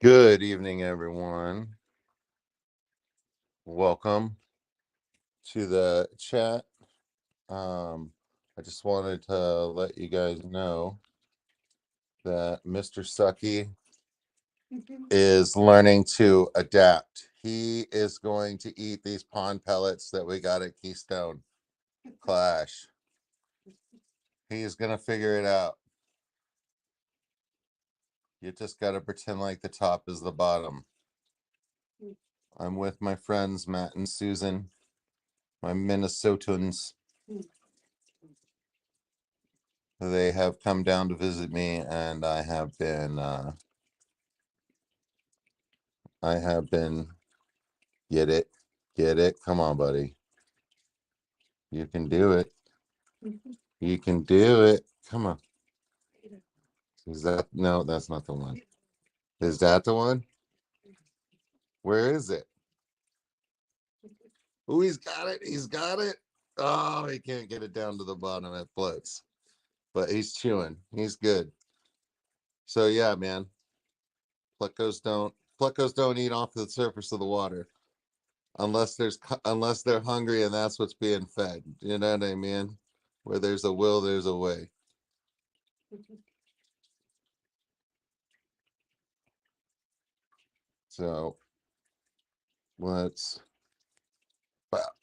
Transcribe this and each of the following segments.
Good evening, everyone. Welcome to the chat. I just wanted to let you guys know that Mr. Sucky is learning to adapt. He is going to eat these pond pellets that we got at Keystone Clash. He is going to figure it out. You just got to pretend like the top is the bottom. I'm with my friends, Matt and Susan, my Minnesotans. They have come down to visit me, and I have been get it. Come on, buddy. You can do it. You can do it. Come on. Is that no, that's not the one. Is that the one? Where is it? Oh, he's got it. He's got it. Oh, he can't get it down to the bottom. It floats. But he's chewing. He's good. So yeah, man. Pluckos don't eat off the surface of the water unless they're hungry and that's what's being fed. You know what I mean? Where there's a will, there's a way. So let's well,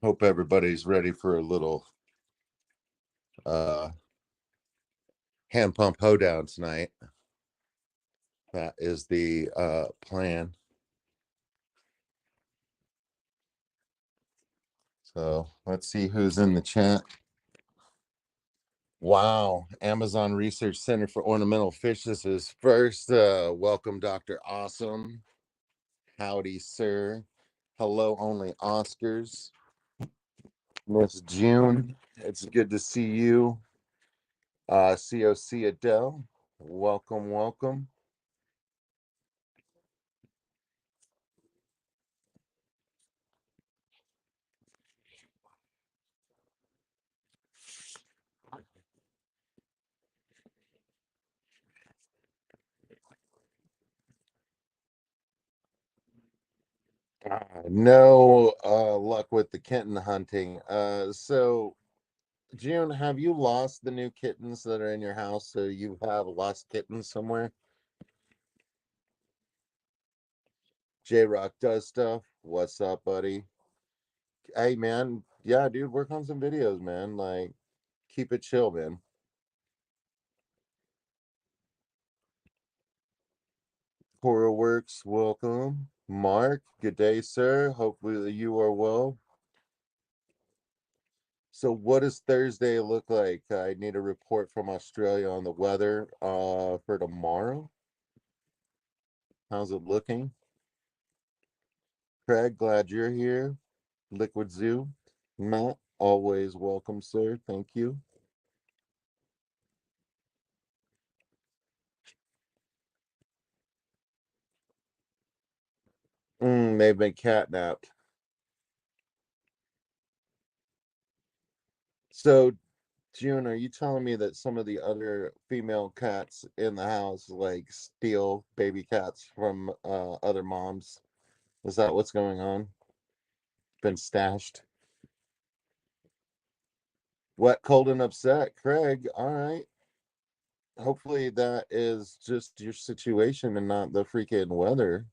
hope everybody's ready for a little uh hand pump hoedown tonight. That is the plan. So let's see who's in the chat. Wow, Amazon Research Center for Ornamental Fishes is first. Welcome, Dr. Awesome. Howdy, sir. Hello, only Oscars. Miss June, it's good to see you. COC Adele, welcome, welcome. No luck with the kitten hunting. So June, have you lost the new kittens that are in your house? So you have lost kittens somewhere? J Rock does stuff. What's up, buddy? Hey, man. Yeah, dude, work on some videos, man. Like, keep it chill, man. Cora Works, welcome. Mark, good day, sir. Hopefully you are well. So what does Thursday look like? I need a report from Australia on the weather for tomorrow. How's it looking? Craig, glad you're here. Liquid Zoo. Matt, always welcome, sir. Thank you. They've been catnapped. So, June, are you telling me that some of the other female cats in the house like steal baby cats from other moms? Is that what's going on? Been stashed? Wet, cold, and upset. Craig, all right. Hopefully that is just your situation and not the freaking weather.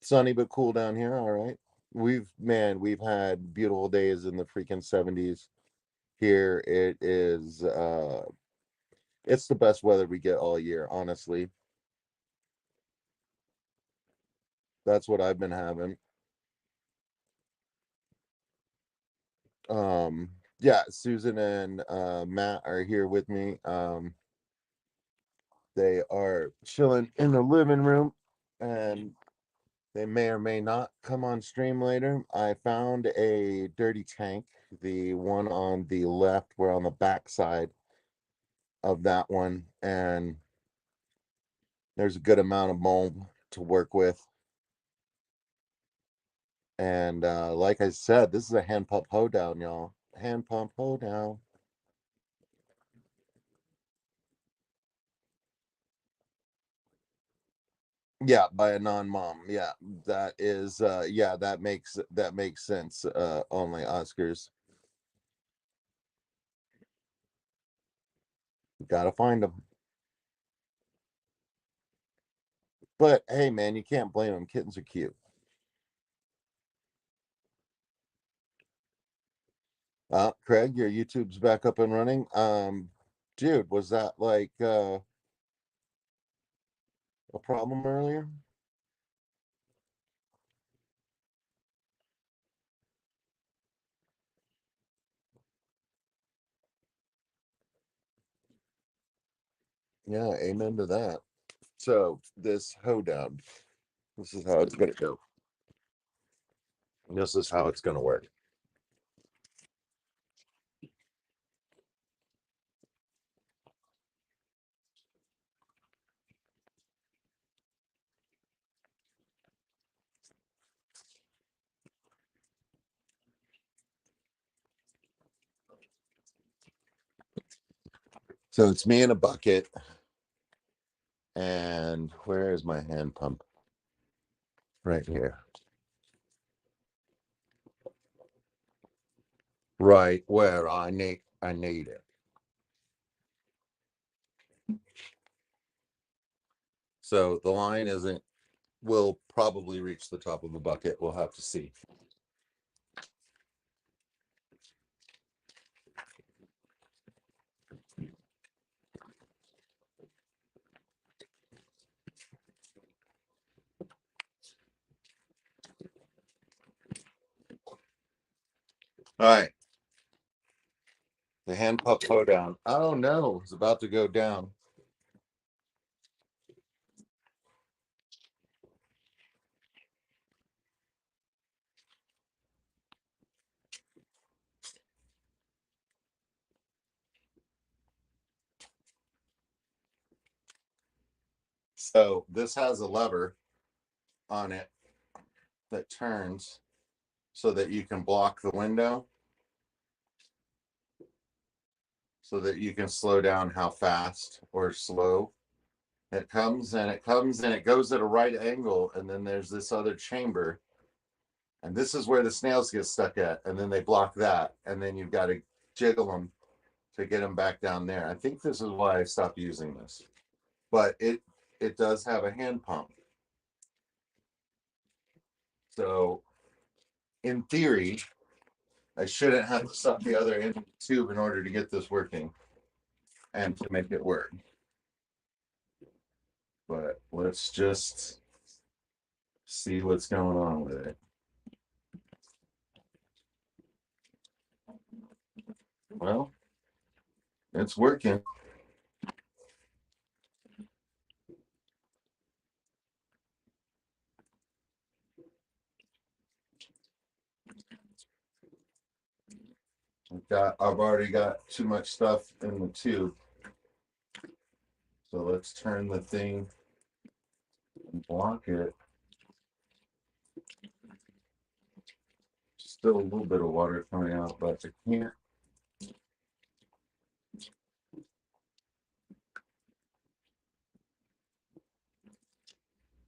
Sunny but cool down here, all right. We've had beautiful days in the freaking 70s here. It's the best weather we get all year, honestly. That's what I've been having. Um yeah, Susan and Matt are here with me. They are chilling in the living room and they may or may not come on stream later. I found a dirty tank, the one on the left. We're on the back side of that one, and there's a good amount of mold to work with. And like I said, this is a hand pump hoedown, y'all. Hand pump hoedown. Yeah, by a non-mom. Yeah, that is yeah, that makes sense. Only Oscars. Gotta find them. But hey man, you can't blame them. Kittens are cute. Craig, your YouTube's back up and running. Dude, was that like a problem earlier? Yeah, amen to that. So this hoedown, this is how it's gonna go. This is how it's gonna work. So it's me in a bucket, and where is my hand pump? Right here. Right where I need it. So the line isn't will probably reach the top of the bucket. We'll have to see. All right. The hand pump go down. Oh no, it's about to go down. So this has a lever on it that turns so that you can block the window so that you can slow down how fast or slow it comes, and it comes and it goes at a right angle, and then there's this other chamber, and this is where the snails get stuck at, and then they block that, and then you've got to jiggle them to get them back down there. I think this is why I stopped using this, but it does have a hand pump. So in theory, I shouldn't have to suck the other end of the tube in order to get this working and to make it work. But let's just see what's going on with it. Well, it's working. I've already got too much stuff in the tube. So let's turn the thing and block it. Still a little bit of water coming out, but I can't.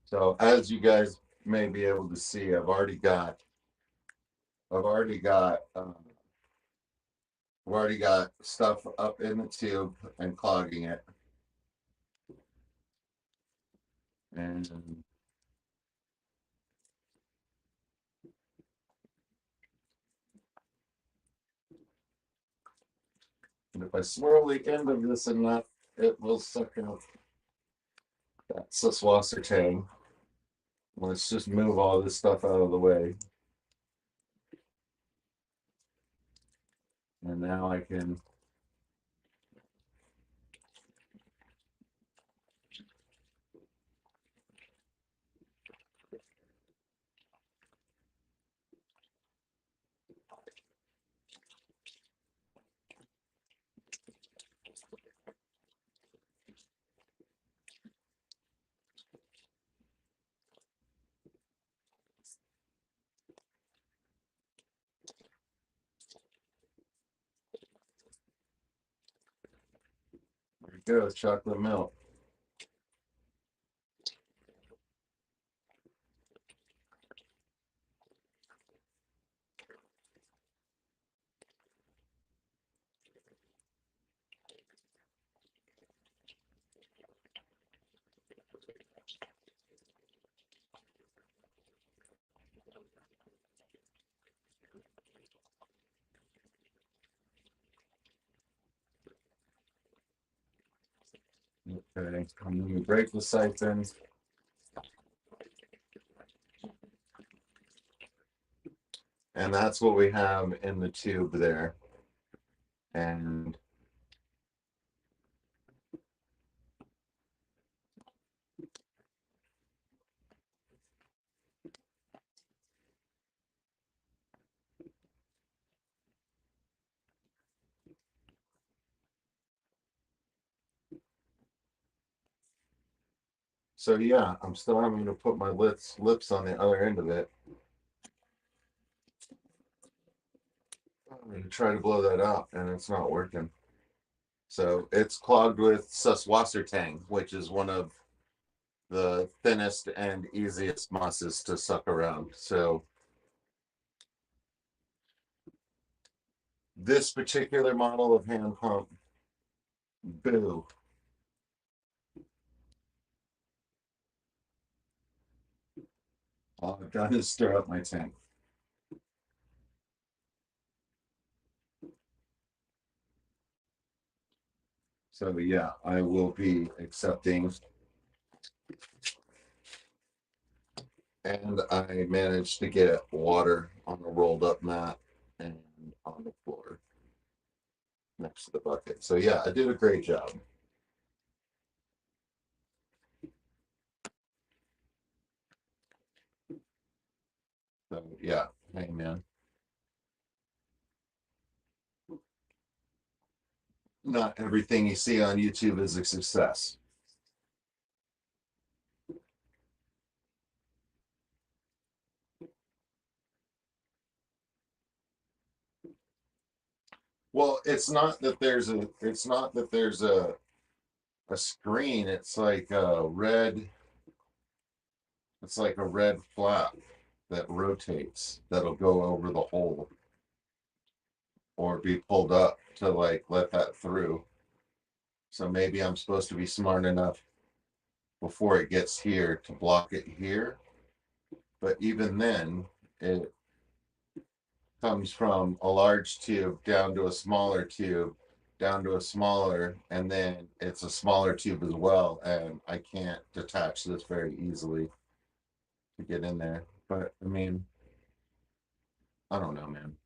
So as you guys may be able to see, I've already got, I've already got stuff up in the tube and clogging it. And if I swirl the end of this enough, it will suck out that Susswasser tang. Let's just move all this stuff out of the way. And now I can there we go, chocolate milk. Okay, and then we break the siphon. And that's what we have in the tube there. And so yeah, I'm still having to put my lips on the other end of it. I'm gonna try to blow that out, and it's not working. So it's clogged with Susswassertang, which is one of the thinnest and easiest mosses to suck around. So this particular model of hand pump, boo. All I've done is stir up my tank. So yeah, I will be accepting. And I managed to get water on the rolled up mat and on the floor next to the bucket. So yeah, I did a great job. So yeah, hey man. Not everything you see on YouTube is a success. Well, it's not that there's a screen. It's like a red flap that rotates that'll go over the hole or be pulled up to like let that through. So maybe I'm supposed to be smart enough before it gets here to block it here. But even then, it comes from a large tube down to a smaller tube, down to a smaller, and then it's a smaller tube as well. And I can't detach this very easily to get in there. But I mean, I don't know, man.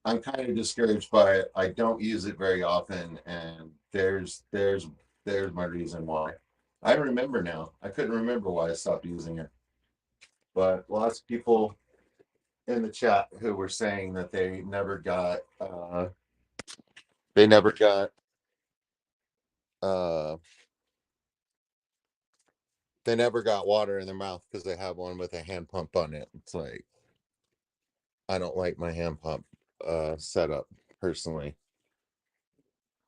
I'm kind of discouraged by it. I don't use it very often, and there's my reason why. I remember now. I couldn't remember why I stopped using it. But lots of people in the chat who were saying that they never got uh they never got water in their mouth because they have one with a hand pump on it. It's like I don't like my hand pump setup personally.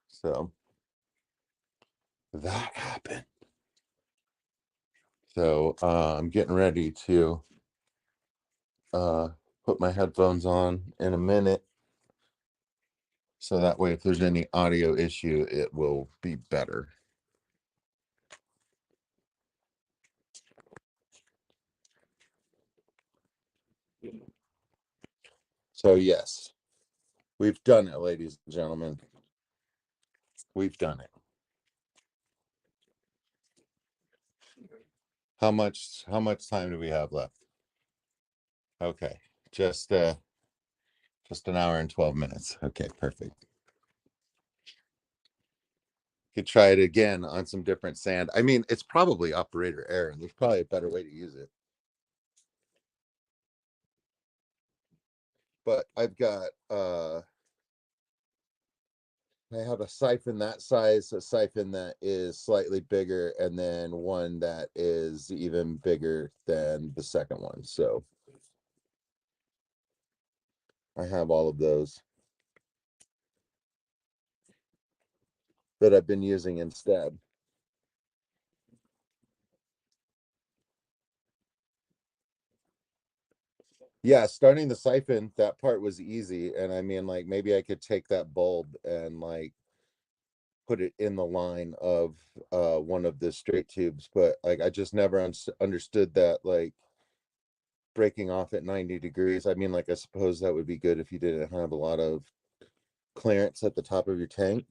So that happened. So I'm getting ready to uh put my headphones on in a minute. So that way if there's any audio issue, it will be better. So yes, we've done it, ladies and gentlemen. We've done it. How much time do we have left? Okay. Just just an hour and 12 minutes. Okay, perfect. Could try it again on some different sand. I mean, it's probably operator error, and there's probably a better way to use it. But I have a siphon that size, a siphon that is slightly bigger, and then one that is even bigger than the second one. So I have all of those that I've been using instead. Yeah, starting the siphon, that part was easy. And I mean, like, maybe I could take that bulb and like put it in the line of one of the straight tubes, but like I just never understood that, like, breaking off at 90 degrees. I mean, like, I suppose that would be good if you didn't have a lot of clearance at the top of your tank.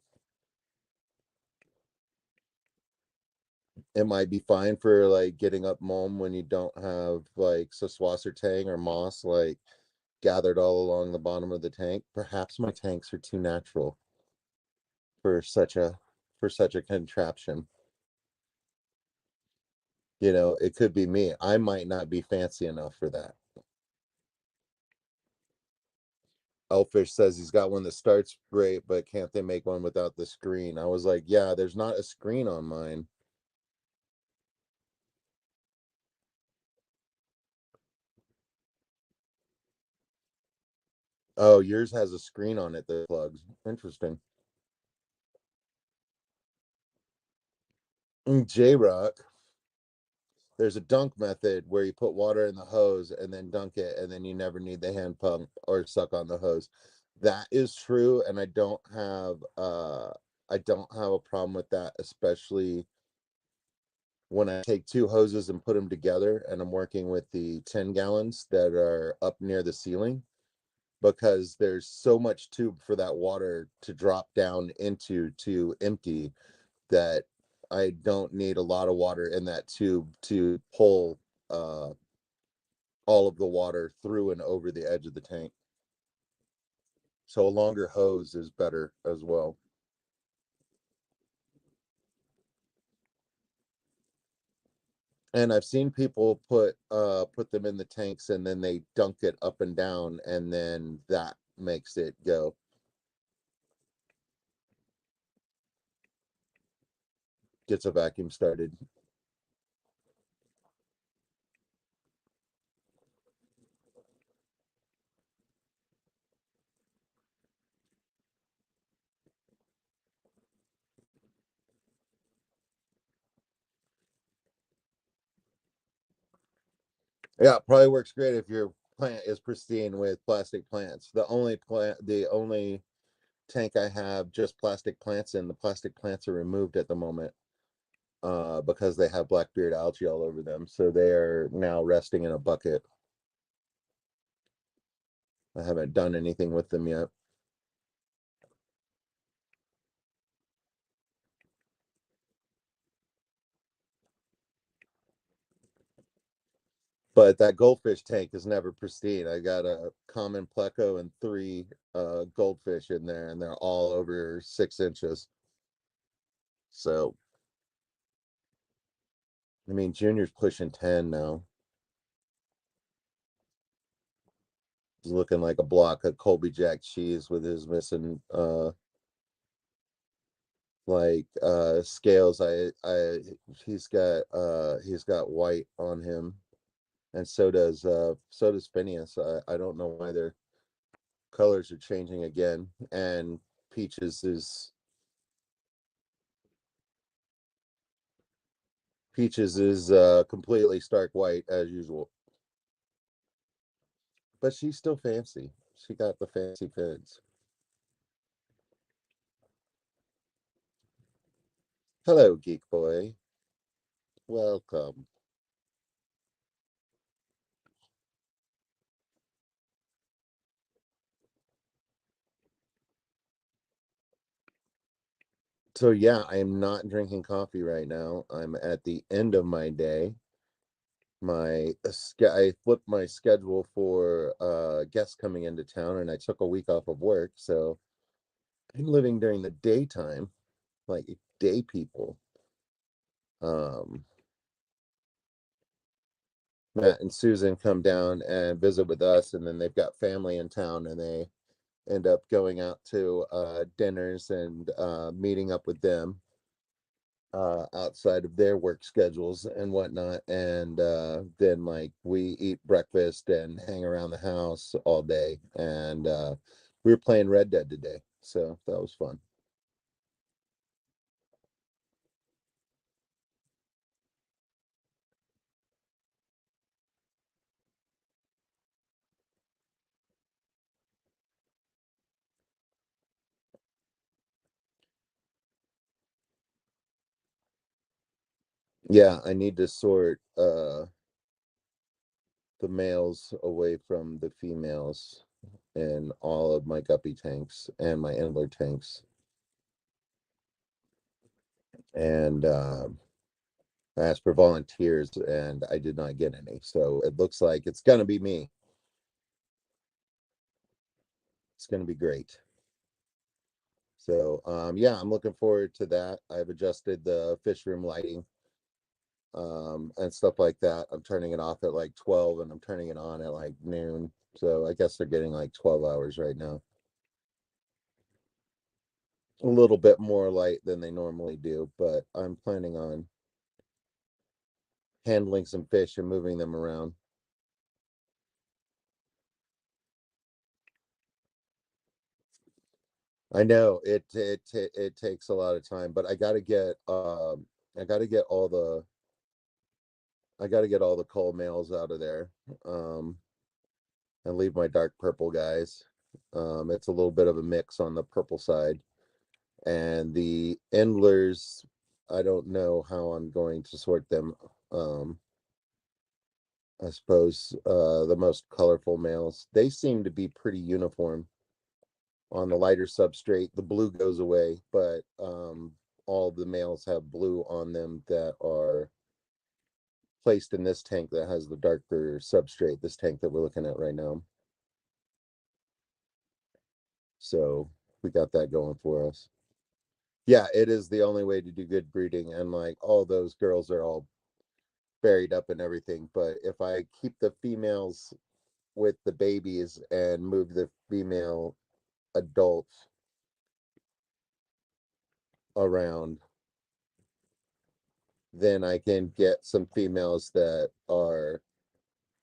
it might be fine for like getting up mulm when you don't have like Saswasser tang or moss like gathered all along the bottom of the tank. Perhaps my tanks are too natural for such a contraption. You know, it could be me. I might not be fancy enough for that. Elfish says he's got one that starts great, but can't they make one without the screen? I was like, yeah, there's not a screen on mine. Oh, yours has a screen on it that plugs. Interesting. J Rock, there's a dunk method where you put water in the hose and then dunk it, and then you never need the hand pump or suck on the hose. That is true, and I don't have a problem with that, especially when I take two hoses and put them together and I'm working with the 10 gallons that are up near the ceiling, because there's so much tube for that water to drop down into to empty, that I don't need a lot of water in that tube to pull uh, all of the water through and over the edge of the tank. So a longer hose is better as well. And I've seen people put them in the tanks and then they dunk it up and down and then that makes it go. Gets a vacuum started. Yeah, probably works great if your plant is pristine with plastic plants. The only tank I have just plastic plants in, the plastic plants are removed at the moment because they have blackbeard algae all over them. So they are now resting in a bucket. I haven't done anything with them yet. But that goldfish tank is never pristine. I got a common pleco and three goldfish in there, and they're all over 6 inches. So, I mean, Junior's pushing 10 now. He's looking like a block of Colby Jack cheese with his missing scales. I he's got white on him, and so does Phineas. I don't know why their colors are changing again. And Peaches is completely stark white as usual, but she's still fancy. She got the fancy fins. Hello, Geek Boy. Welcome. So yeah, I am not drinking coffee right now. I'm at the end of my day. I flipped my schedule for guests coming into town, and I took a week off of work, so I'm living during the daytime, like day people. Um, Matt and Susan come down and visit with us, and then they've got family in town, and they end up going out to dinners and meeting up with them outside of their work schedules and whatnot. And then like we eat breakfast and hang around the house all day. And we were playing Red Dead today, so that was fun. Yeah, I need to sort the males away from the females in all of my guppy tanks and my Endler tanks. And I asked for volunteers and I did not get any. So it looks like it's going to be me. It's going to be great. So, yeah, I'm looking forward to that. I've adjusted the fish room lighting and stuff like that. I'm turning it off at like 12 and I'm turning it on at like noon. So I guess they're getting like 12 hours right now. A little bit more light than they normally do, but I'm planning on handling some fish and moving them around. I know it takes a lot of time, but I got to get all the cull males out of there. And leave my dark purple guys. It's a little bit of a mix on the purple side. And the endlers, I don't know how I'm going to sort them. I suppose the most colorful males, they seem to be pretty uniform on the lighter substrate. The blue goes away, but all the males have blue on them that are placed in this tank that has the darker substrate, this tank that we're looking at right now. So we got that going for us. Yeah, it is the only way to do good breeding. And like all those girls are all buried up and everything. But if I keep the females with the babies and move the female adults around, then I can get some females that are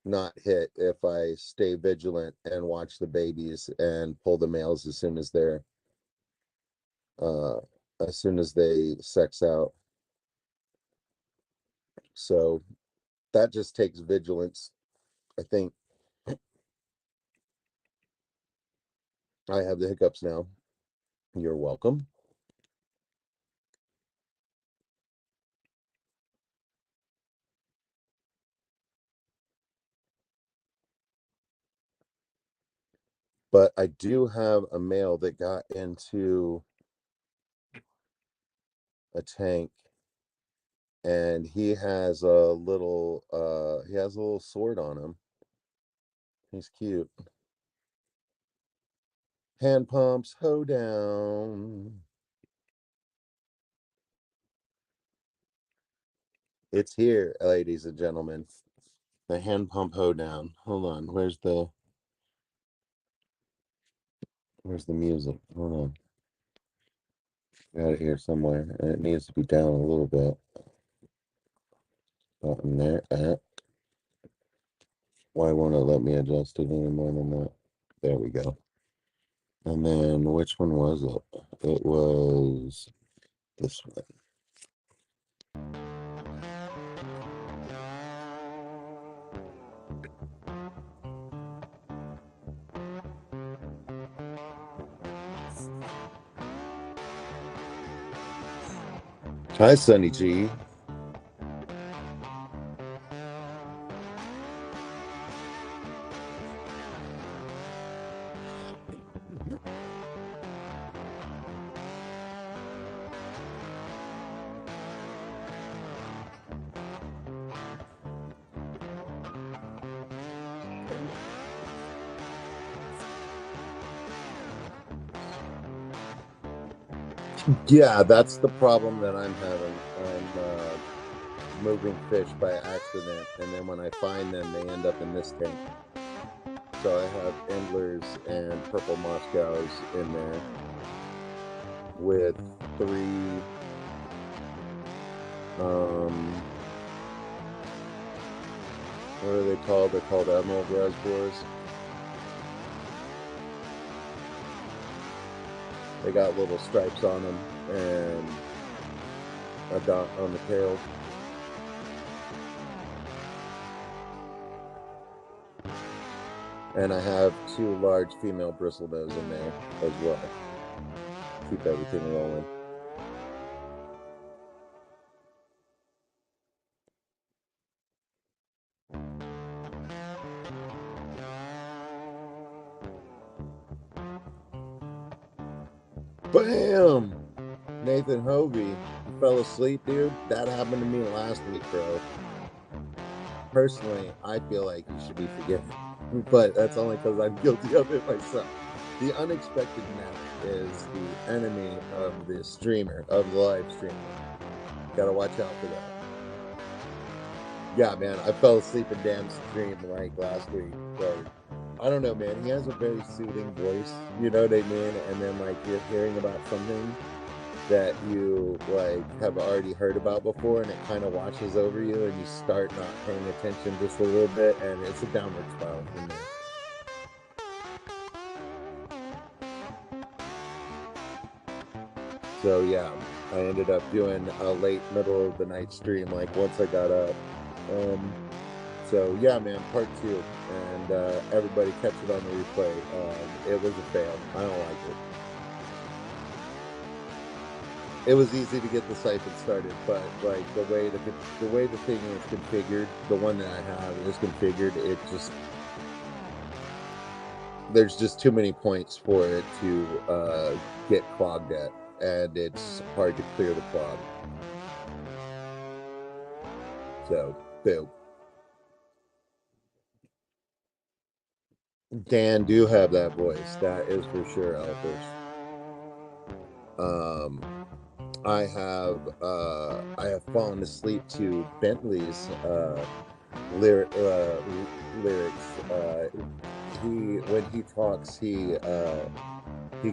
not hit if I stay vigilant and watch the babies and pull the males uh as soon as they sex out. So that just takes vigilance. I think I have the hiccups now. You're welcome. But I do have a male that got into a tank and he has a little sword on him. He's cute. Hand pumps, hoedown. It's here, ladies and gentlemen. The hand pump hoedown. Hold on. Where's the music? Hold on. Got it here somewhere. And it needs to be down a little bit. Button there. Why won't it let me adjust it any more than that? There we go. And then which one was it? It was this one. Hi, Sunny G. Yeah, that's the problem that I'm having. I'm moving fish by accident, and then when I find them, they end up in this tank. So I have endlers and purple Moscows in there with 3 what are they called? They're called emerald reservoirs. They got little stripes on them and a dot on the tail. And I have 2 large female bristlenose in there as well. Keep everything rolling. Bam! Nathan Hovey fell asleep, dude. That happened to me last week, bro. Personally, I feel like you should be forgiven, but that's only because I'm guilty of it myself. The unexpected nap is the enemy of the streamer, of the live streamer. Gotta watch out for that. Yeah, man, I fell asleep in damn stream like last week. Like, I don't know, man. He has a very soothing voice, you know what I mean? And then like you're hearing about something that you like have already heard about before, and it kind of washes over you, and you start not paying attention just a little bit, and it's a downward spiral from there. So yeah, I ended up doing a late middle of the night stream like once I got up. So yeah, man, part 2, and everybody catch it on the replay. It was a fail. I don't like it. It was easy to get the Siphon started, but like the way the thing is configured, the one that I have is configured, it just there's just too many points for it to get clogged at, and it's hard to clear the clog. So, boo. Dan do have that voice, that is for sure, Elfish. I have fallen asleep to Bentley's lyrics. When he talks, he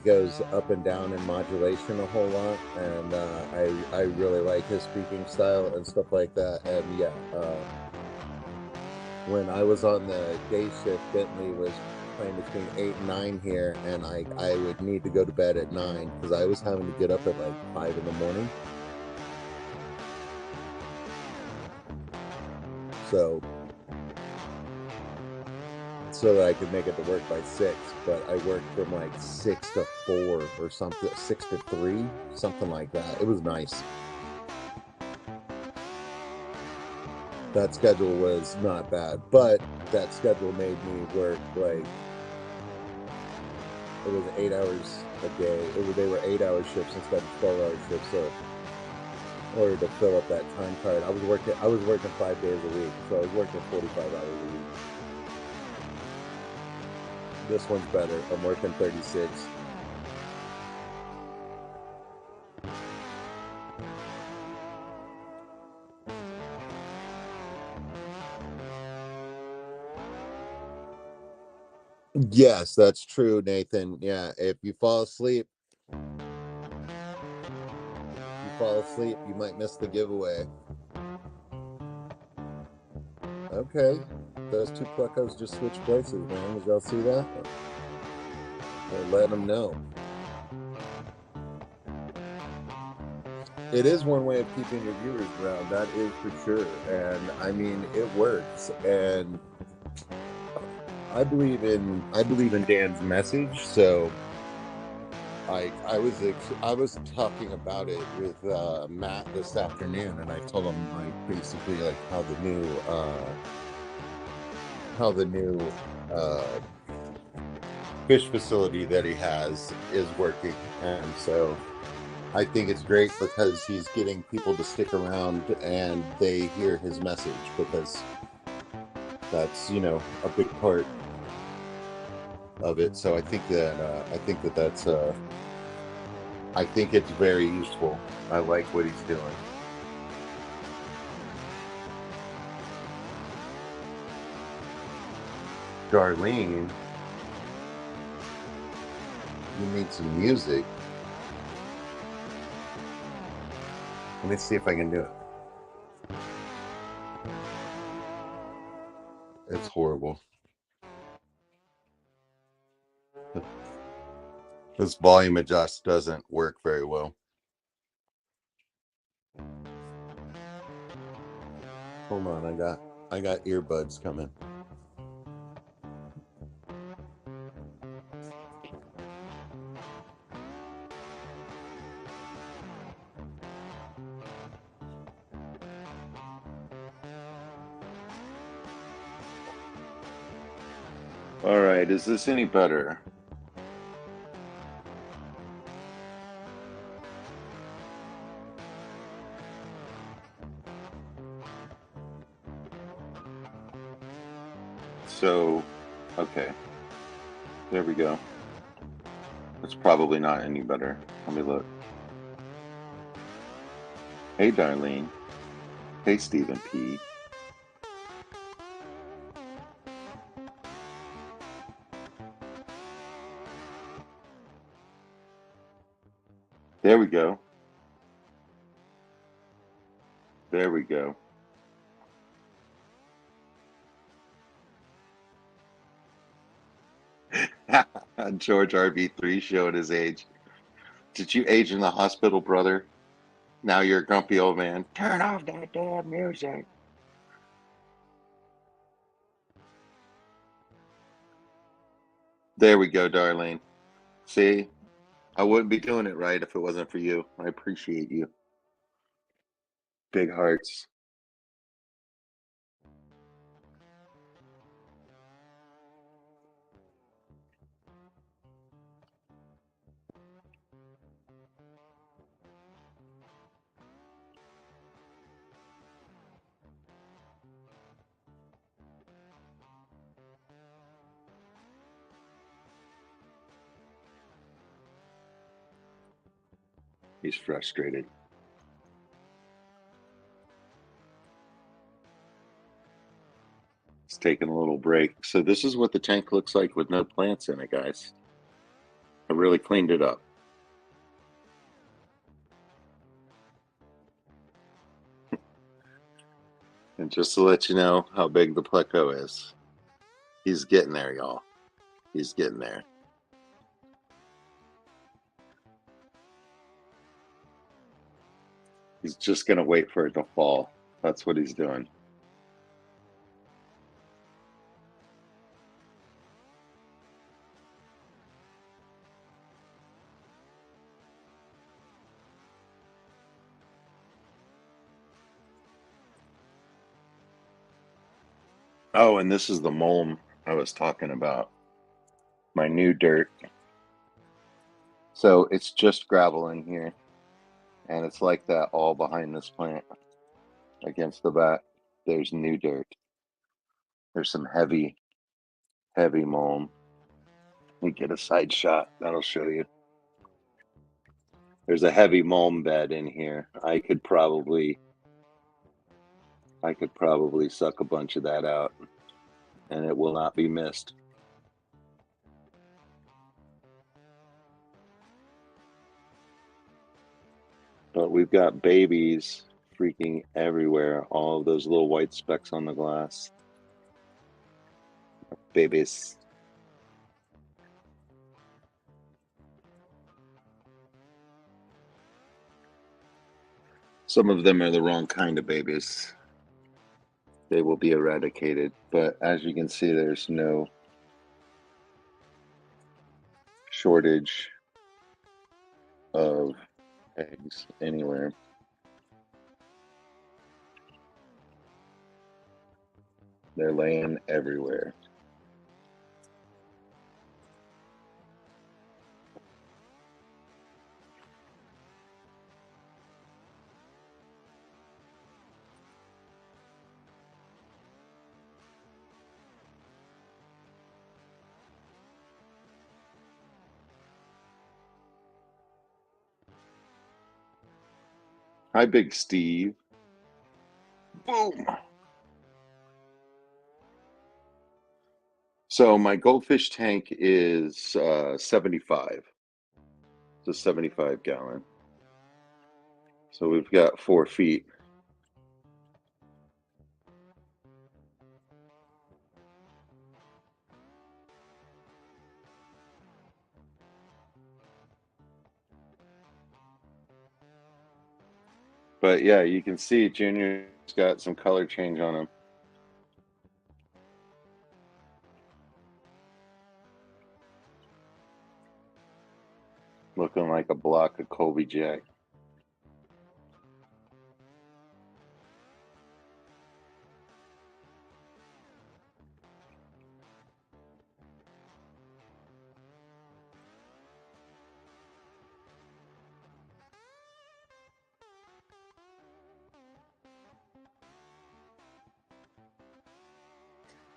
goes up and down in modulation a whole lot, and I really like his speaking style and stuff like that. And yeah, when I was on the day shift, Bentley was playing between 8 and 9 here, and I would need to go to bed at 9 because I was having to get up at like 5 in the morning. So that I could make it to work by 6, but I worked from like 6 to 4 or something, 6 to 3, something like that. It was nice. That schedule was not bad, but that schedule made me work like, it was 8 hours a day. They were 8-hour shifts instead of 12-hour shifts. So in order to fill up that time card, I was working 5 days a week, so I was working 45 hours a week. This one's better. I'm working 36. Yes, that's true, Nathan. Yeah, if you fall asleep, you might miss the giveaway. Okay, those two Pluckos just switched places, man. Did y'all see that? Well, let them know. It is one way of keeping your viewers around, that is for sure. And I mean, it works. And I believe in Dan's message. So I was talking about it with Matt this afternoon, and I told him like basically like how the new fish facility that he has is working, and so I think it's great because he's getting people to stick around and they hear his message, because that's a big part of it. So I think that's I think it's very useful. I like what he's doing. Darlene, you need some music. Let me see if I can do it. It's horrible. This volume adjust doesn't work very well. Hold on, I got earbuds coming. All right, is this any better? So, okay, there we go. It's probably not any better. Let me look. Hey, Darlene. Hey, Stephen P. There we go. There we go. George RB3 showed his age. Did you age in the hospital, brother? Now you're a grumpy old man. Turn off that damn music. There we go, Darlene. See, I wouldn't be doing it right if it wasn't for you. I appreciate you. Big hearts. He's frustrated. He's taking a little break. So this is what the tank looks like with no plants in it, guys. I really cleaned it up. And just to let you know how big the pleco is, he's getting there, y'all. He's getting there. He's just going to wait for it to fall. That's what he's doing. Oh, and this is the mulm I was talking about. My new dirt. So it's just gravel in here. And it's like that all behind this plant. Against the back, there's new dirt. There's some heavy, heavy mulm. We get a side shot. That'll show you. There's a heavy mulm bed in here. I could probably suck a bunch of that out and it will not be missed. But we've got babies freaking everywhere. All of those little white specks on the glass. Babies. Some of them are the wrong kind of babies. They will be eradicated. But as you can see, there's no shortage of eggs anywhere. They're laying everywhere. Hi, Big Steve. Boom. So my goldfish tank is 75. It's a 75 gallon. So we've got 4 feet. But yeah, you can see Junior's got some color change on him. Looking like a block of Colby Jack.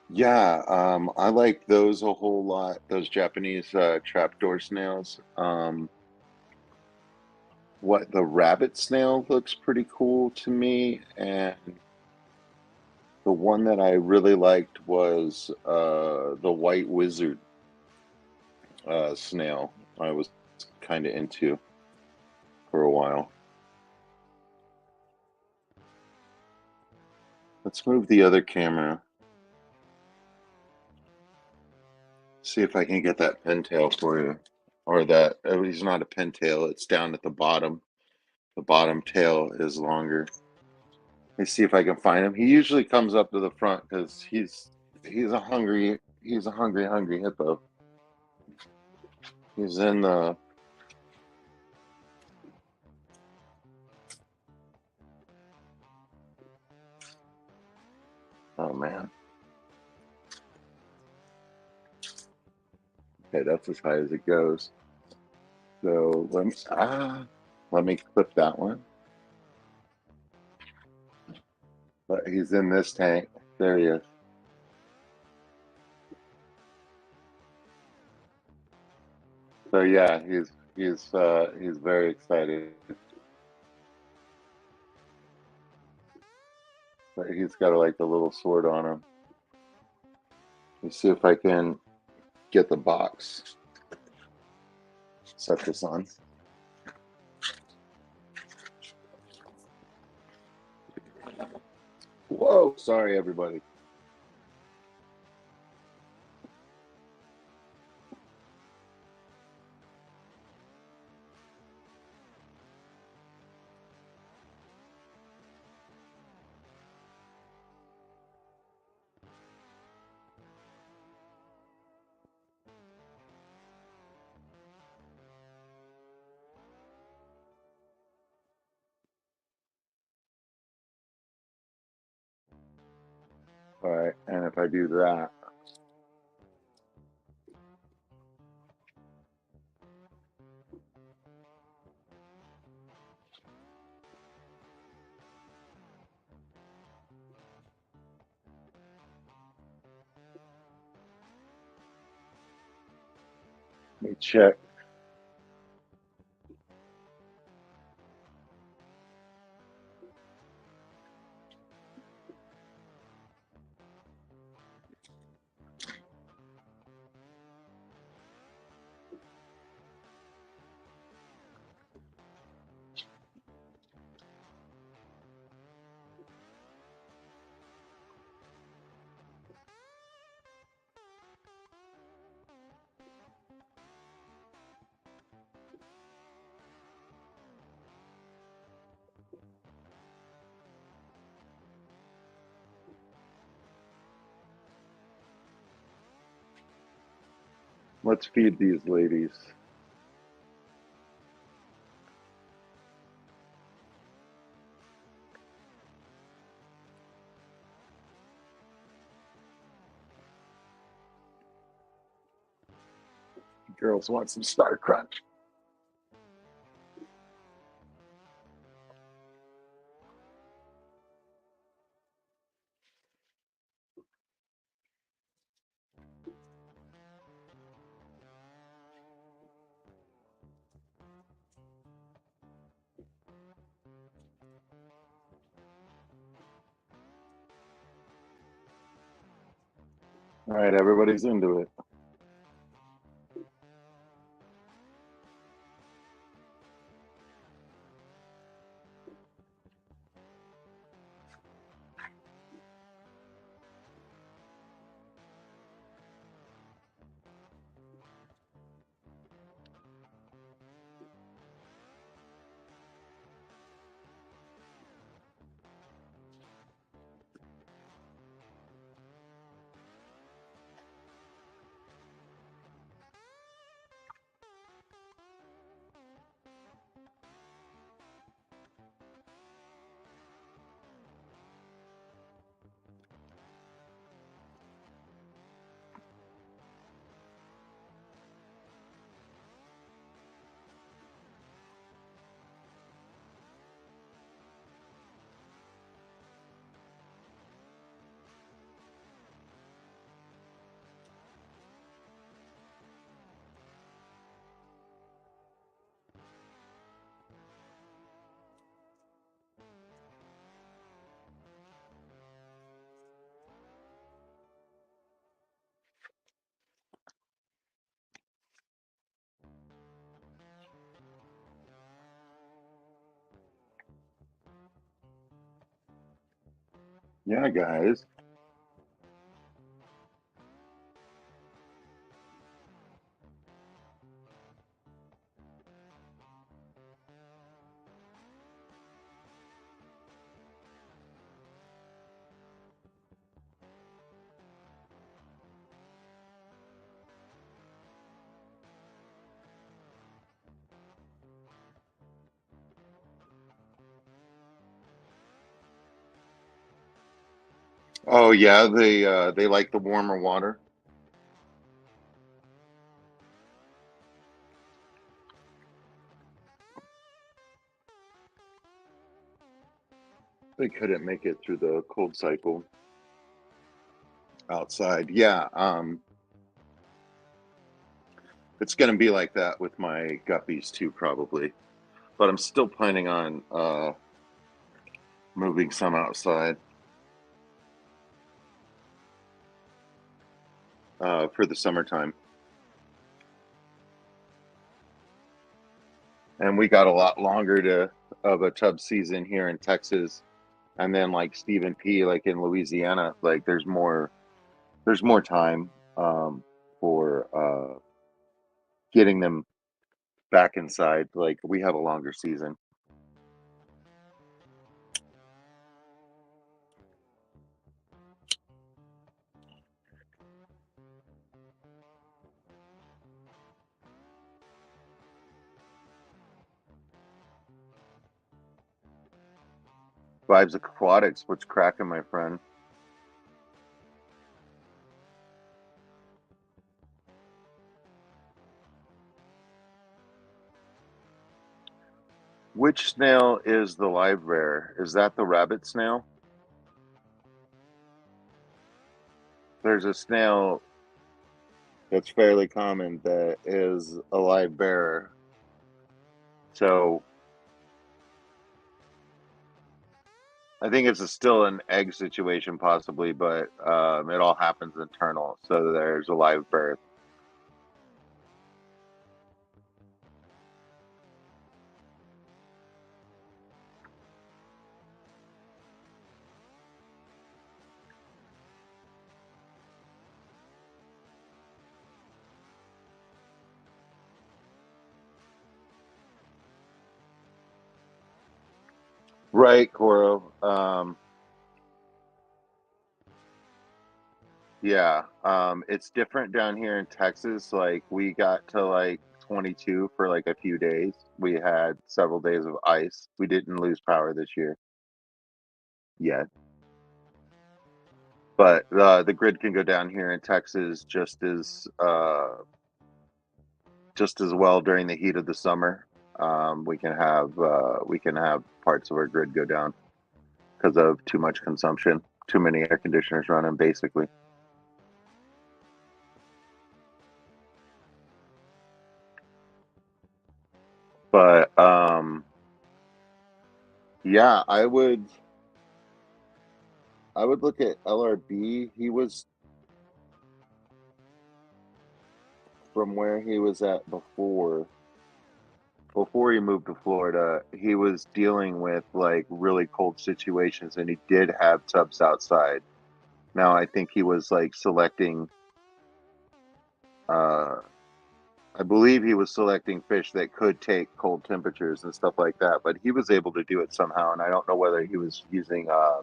Yeah, I like those a whole lot. Those Japanese trapdoor snails. What the rabbit snail looks pretty cool to me, and the one that I really liked was the white wizard snail. I was kind of into for a while. Let's move the other camera. See if I can get that pintail for you. Or that, oh, he's not a pintail, it's down at the bottom. The bottom tail is longer. Let me see if I can find him. He usually comes up to the front because he's a hungry hippo. He's in the oh man. Okay, that's as high as it goes. So let me clip that one. But he's in this tank. There he is. So yeah, he's very excited. But he's got like a little sword on him. Let's see if I can get the box. Set this on. Whoa, sorry everybody. All right, and if I do that, let me check. Let's feed these ladies. Girls want some Star Crunch. All right, everybody's into it. Yeah, guys. Oh yeah, they like the warmer water. They couldn't make it through the cold cycle outside. Yeah, it's gonna be like that with my guppies too, probably. But I'm still planning on moving some outside for the summertime. And we got a lot longer to of a tub season here in Texas, and then like Stephen P, like in Louisiana, like there's more time for getting them back inside. Like we have a longer season. Vibes Aquatics, what's cracking, my friend? Which snail is the live bear? Is that the rabbit snail? There's a snail that's fairly common that is a live bearer. So I think it's still an egg situation, possibly, but it all happens internal. So there's a live birth. Right, Coro. Yeah, it's different down here in Texas. Like we got to like 22 for like a few days. We had several days of ice. We didn't lose power this year yet, but the grid can go down here in Texas just as well during the heat of the summer. We can have parts of our grid go down because of too much consumption, too many air conditioners running, basically. But yeah, I would look at LRB. He was from where he was at before he moved to Florida. He was dealing with like really cold situations, and he did have tubs outside. Now I think he was like selecting. Uh, I believe he was selecting fish that could take cold temperatures and stuff like that, but he was able to do it somehow. And I don't know whether he was using. I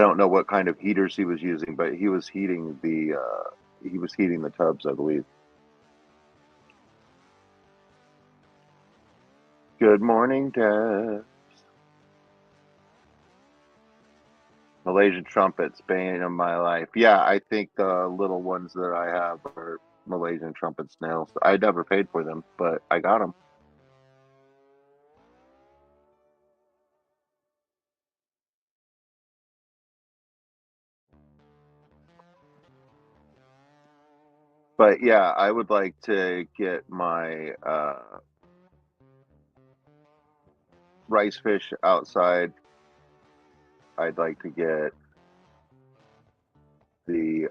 don't know what kind of heaters he was using, but he was heating the tubs, I believe. Good morning, Dad. Malaysian trumpets, bane of my life. Yeah, I think the little ones that I have are Malaysian trumpet snails. I never paid for them, but I got them. But yeah, I would like to get my rice fish outside. I'd like to get the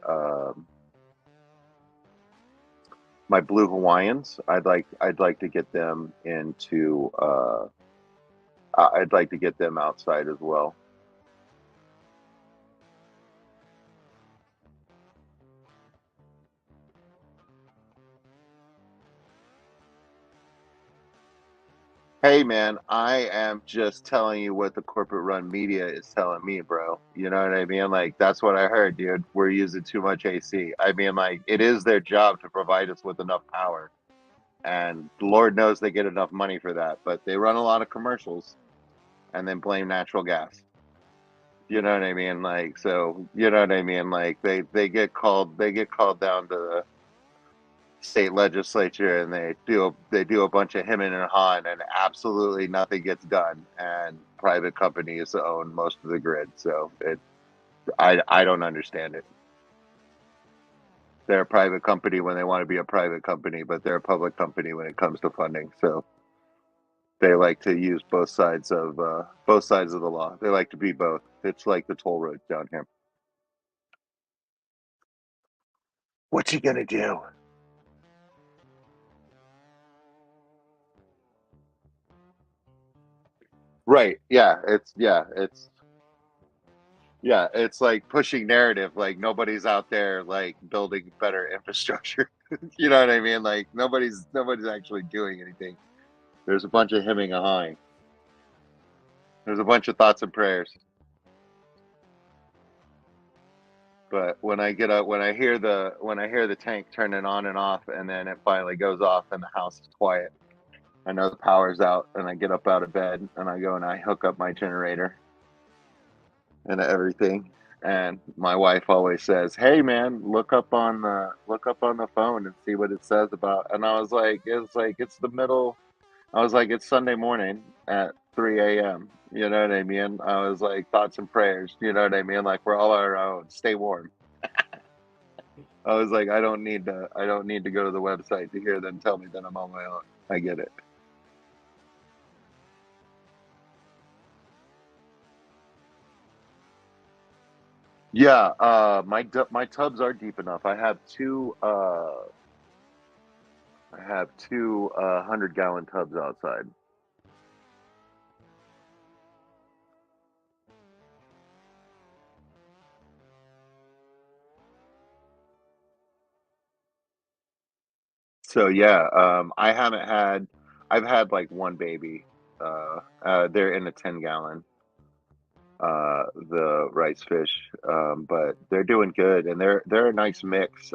my blue Hawaiians. I'd like to get them into I'd like to get them outside as well. Hey man, I am just telling you what the corporate run media is telling me, bro. You know what I mean? Like that's what I heard, dude. We're using too much AC. I mean, like it is their job to provide us with enough power. And Lord knows they get enough money for that, but they run a lot of commercials and then blame natural gas. You know what I mean? Like so, you know what I mean? Like they get called down to the state legislature and they do a bunch of hemming and hawing and absolutely nothing gets done and private companies own most of the grid. So I don't understand it. They're a private company when they want to be a private company, but they're a public company when it comes to funding. So they like to use both sides of the law. They like to be both. It's like the toll roads down here. What you gonna do? Right. Yeah, it's like pushing narrative. Like nobody's out there like building better infrastructure. You know what I mean? Like nobody's actually doing anything. There's a bunch of hemming and hawing. There's a bunch of thoughts and prayers. But when I hear the tank turning on and off, and then it finally goes off, and the house is quiet, I know the power's out, and I get up out of bed, and I go and I hook up my generator and everything. And my wife always says, "Hey, man, look up on the phone and see what it says about." And I was like, "It's the middle." I was like, "It's Sunday morning at 3 a.m." You know what I mean? I was like, "Thoughts and prayers." You know what I mean? Like we're all on our own. Stay warm. I was like, I don't need to go to the website to hear them tell me that I'm on my own. I get it. Yeah, my tubs are deep enough. I have two 100-gallon tubs outside. So yeah, I've had like one baby. They're in a 10-gallon, the rice fish, but they're doing good and they're a nice mix.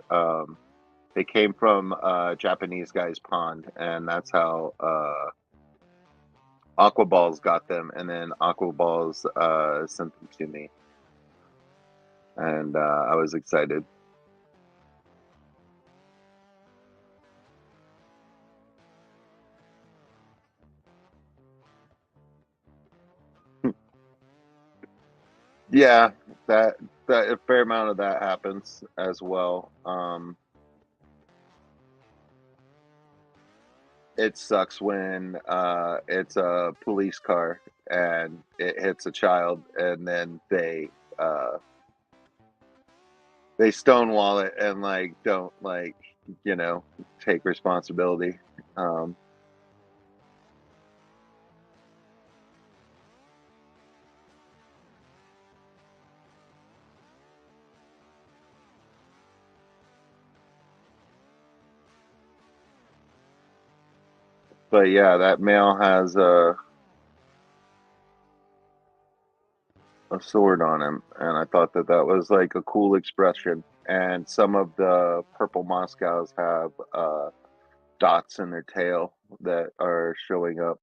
They came from a Japanese guy's pond, and that's how Aquaballs got them, and then Aquaballs sent them to me, and I was excited. Yeah, that that a fair amount of that happens as well. It sucks when it's a police car and it hits a child, and then they stonewall it and like don't like you know take responsibility. Um, but yeah, that male has a sword on him, and I thought that that was like a cool expression. And some of the purple Moscows have dots in their tail that are showing up.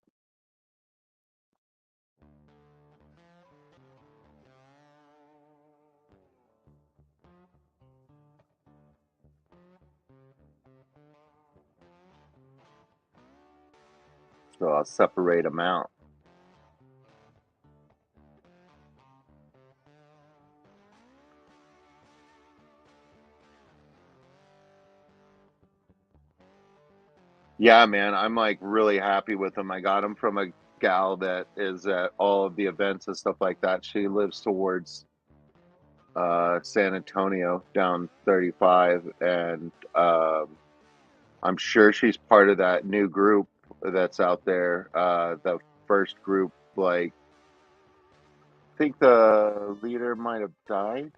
So I'll separate them out. Yeah, man, I'm like really happy with them. I got them from a gal that is at all of the events and stuff like that. She lives towards San Antonio down 35, and I'm sure she's part of that new group that's out there. The first group, like, I think the leader might have died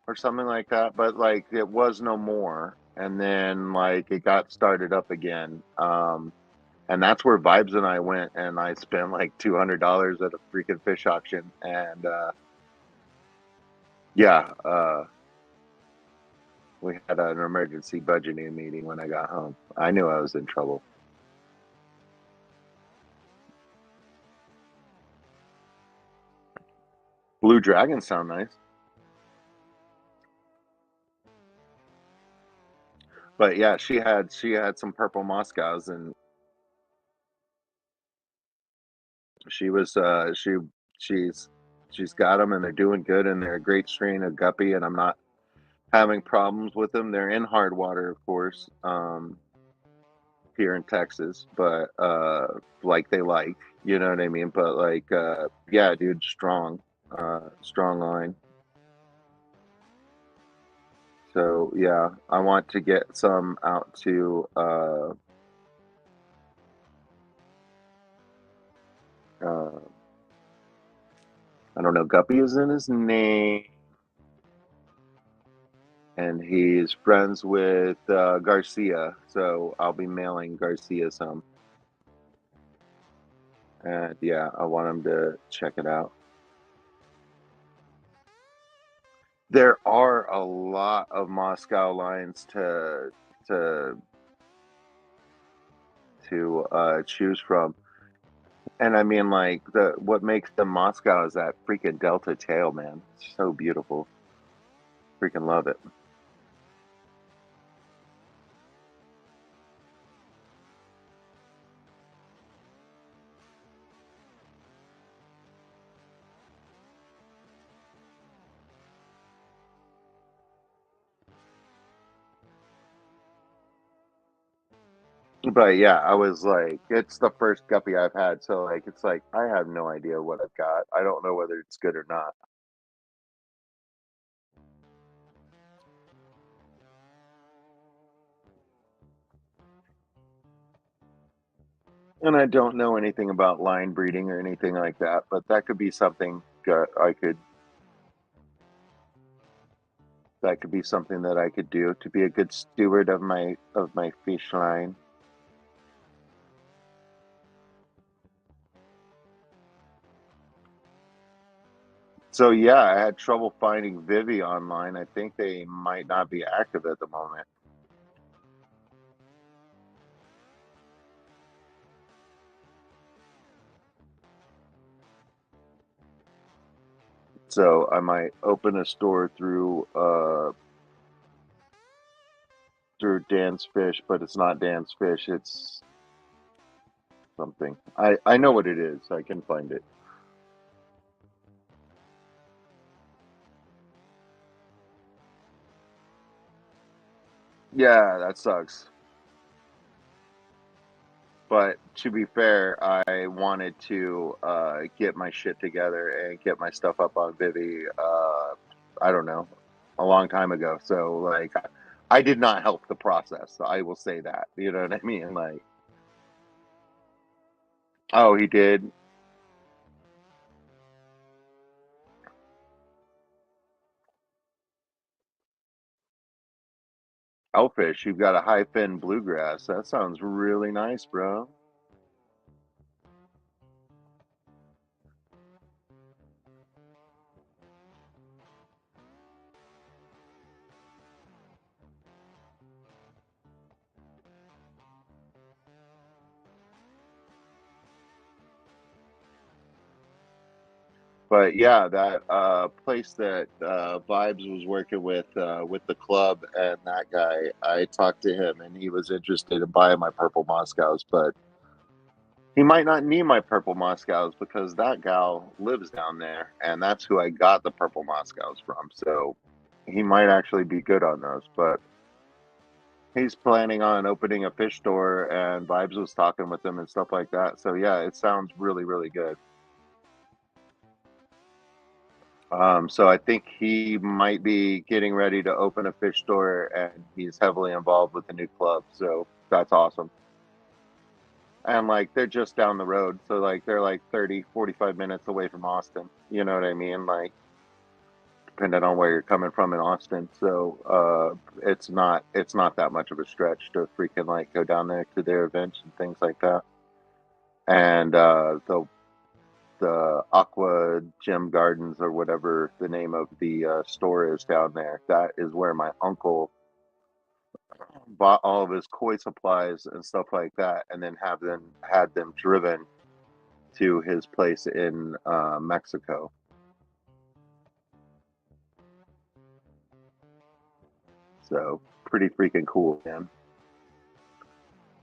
or something like that, but like it was no more. and then like it got started up again. And that's where Vibes and I went, and I spent like $200 at a freaking fish auction, and yeah, we had an emergency budgeting meeting when I got home. I knew I was in trouble. Blue dragons sound nice, but yeah, she had some purple Moscows, and she was she's she's got them, and they're doing good, and they're a great strain of guppy, and I'm not having problems with them. They're in hard water, of course, here in Texas, but like they like, you know what I mean? But like yeah, dude, strong line. So yeah, I want to get some out to uh I don't know, Guppy is in his name, and he's friends with Garcia, so I'll be mailing Garcia some. And yeah, I want him to check it out. There are a lot of Moscow lines to choose from. And I mean, like the what makes them Moscow is that freaking Delta tail, man. It's so beautiful. Freaking love it. But yeah, I was like, it's the first guppy I've had, so like, it's like I have no idea what I've got. I don't know whether it's good or not, and I don't know anything about line breeding or anything like that. But that could be something I could that could be something that I could do to be a good steward of my fish line. So yeah, I had trouble finding Vivi online. I think they might not be active at the moment. So I might open a store through Dan's Fish, but it's not Dan's Fish, it's something. I know what it is. I can find it. Yeah, that sucks. But to be fair, I wanted to get my shit together and get my stuff up on Vivi. I don't know, a long time ago. So like, I did not help the process. I will say that. You know what I mean? Like, oh, he did. Elfish, you've got a high fin bluegrass. That sounds really nice, bro. But yeah, that place that Vibes was working with the club and that guy, I talked to him and he was interested in buying my purple Moscows, but he might not need my purple Moscows because that gal lives down there and that's who I got the purple Moscows from. So he might actually be good on those, but he's planning on opening a fish store and Vibes was talking with him and stuff like that. So yeah, it sounds really, really good. So I think he might be getting ready to open a fish store and he's heavily involved with the new club. So that's awesome. And like they're just down the road. So like they're like 30, 45 minutes away from Austin. You know what I mean? Like depending on where you're coming from in Austin. So it's not that much of a stretch to freaking like go down there to their events and things like that. And the Aqua Gem Gardens or whatever the name of the store is down there. That is where my uncle bought all of his koi supplies and stuff like that, and then have them had them driven to his place in Mexico. So pretty freaking cool, man.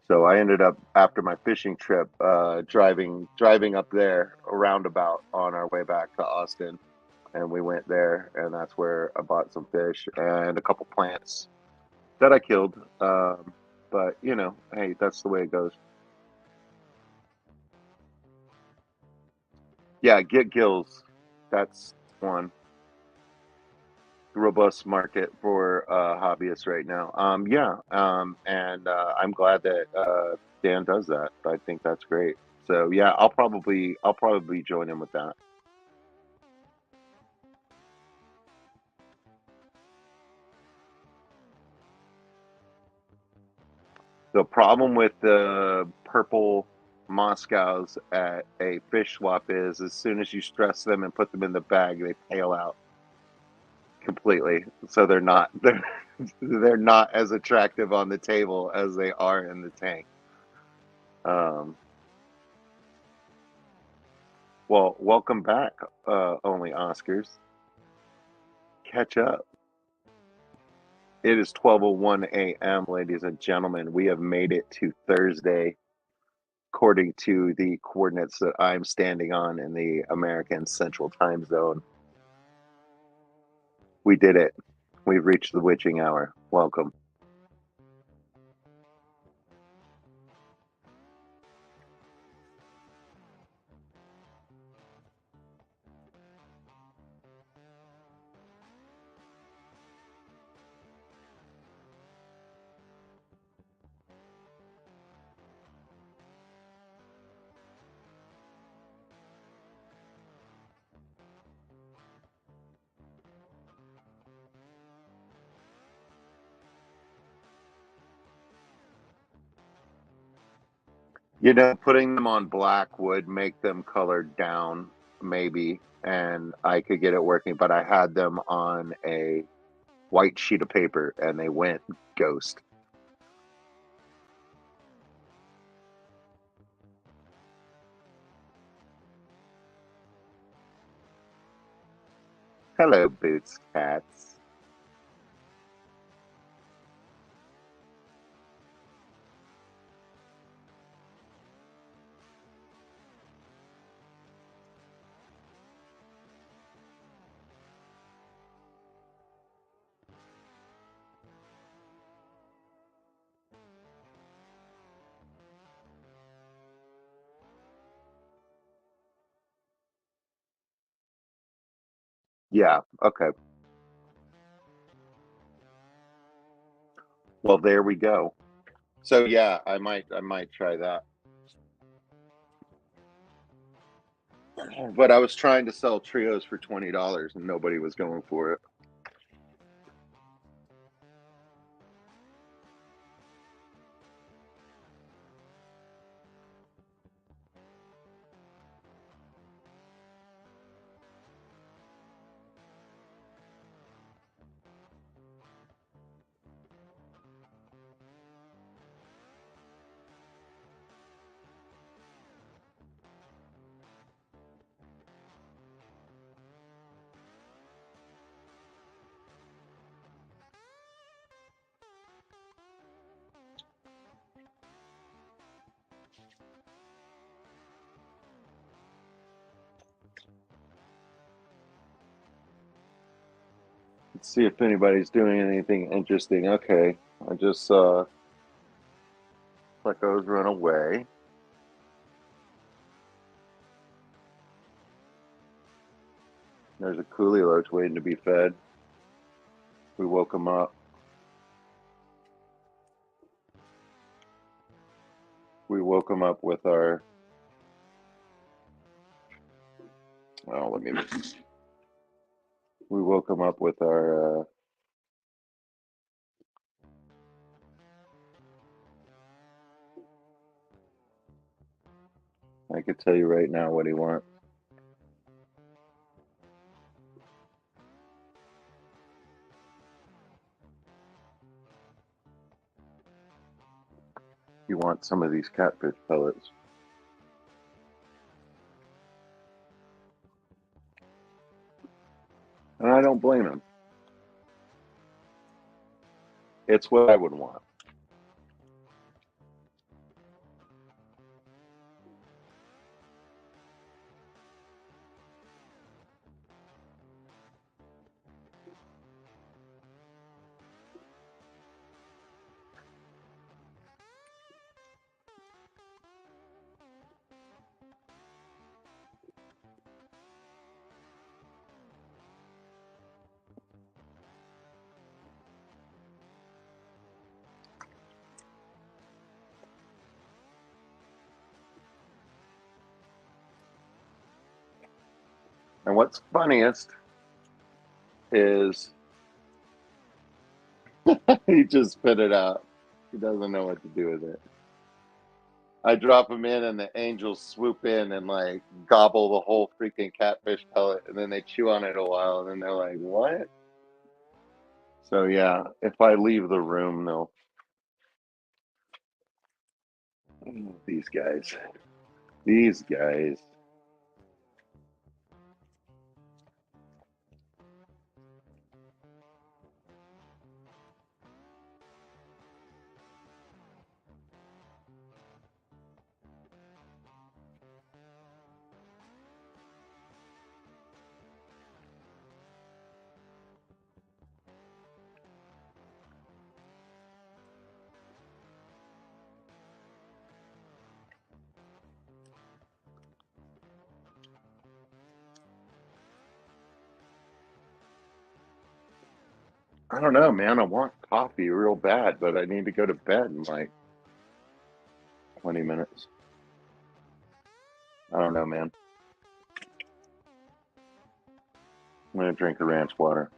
So I ended up after my fishing trip driving up there a roundabout on our way back to Austin, and we went there, and that's where I bought some fish and a couple plants that I killed. But you know, hey, that's the way it goes. Yeah, get gills. That's one robust market for hobbyists right now. Yeah, and I'm glad that Dan does that. I think that's great. So yeah, I'll probably join him with that. The problem with the purple Moscows at a fish swap is as soon as you stress them and put them in the bag, they pale out completely. So they're not as attractive on the table as they are in the tank. Um, well, welcome back, only Oscars. Catch up. It is 12:01 a.m., ladies and gentlemen. We have made it to Thursday, according to the coordinates that I'm standing on in the American Central Time Zone. We did it. We've reached the witching hour. Welcome. You know, putting them on black would make them colored down, maybe, and I could get it working, but I had them on a white sheet of paper and they went ghost. Hello, Boots Cats. Yeah, okay. Well, there we go. So yeah, I might try that. But I was trying to sell trios for $20 and nobody was going for it. Let's see if anybody's doing anything interesting. Okay, I just saw Flecko's run away. There's a coolie loach waiting to be fed. We woke him up. We woke him up with our. Oh, let me. We woke him up with our. I could tell you right now what he wants. He wants some of these catfish pellets. And I don't blame him. It's what I would want. And what's funniest is he just spit it out. He doesn't know what to do with it. I drop him in, and the angels swoop in and like gobble the whole freaking catfish pellet, and then they chew on it a while, and then they're like, "What?" So yeah, if I leave the room, they'll. These guys. These guys. I don't know, man. I want coffee real bad, but I need to go to bed in like 20 minutes. I don't know, man. I'm going to drink the ranch water.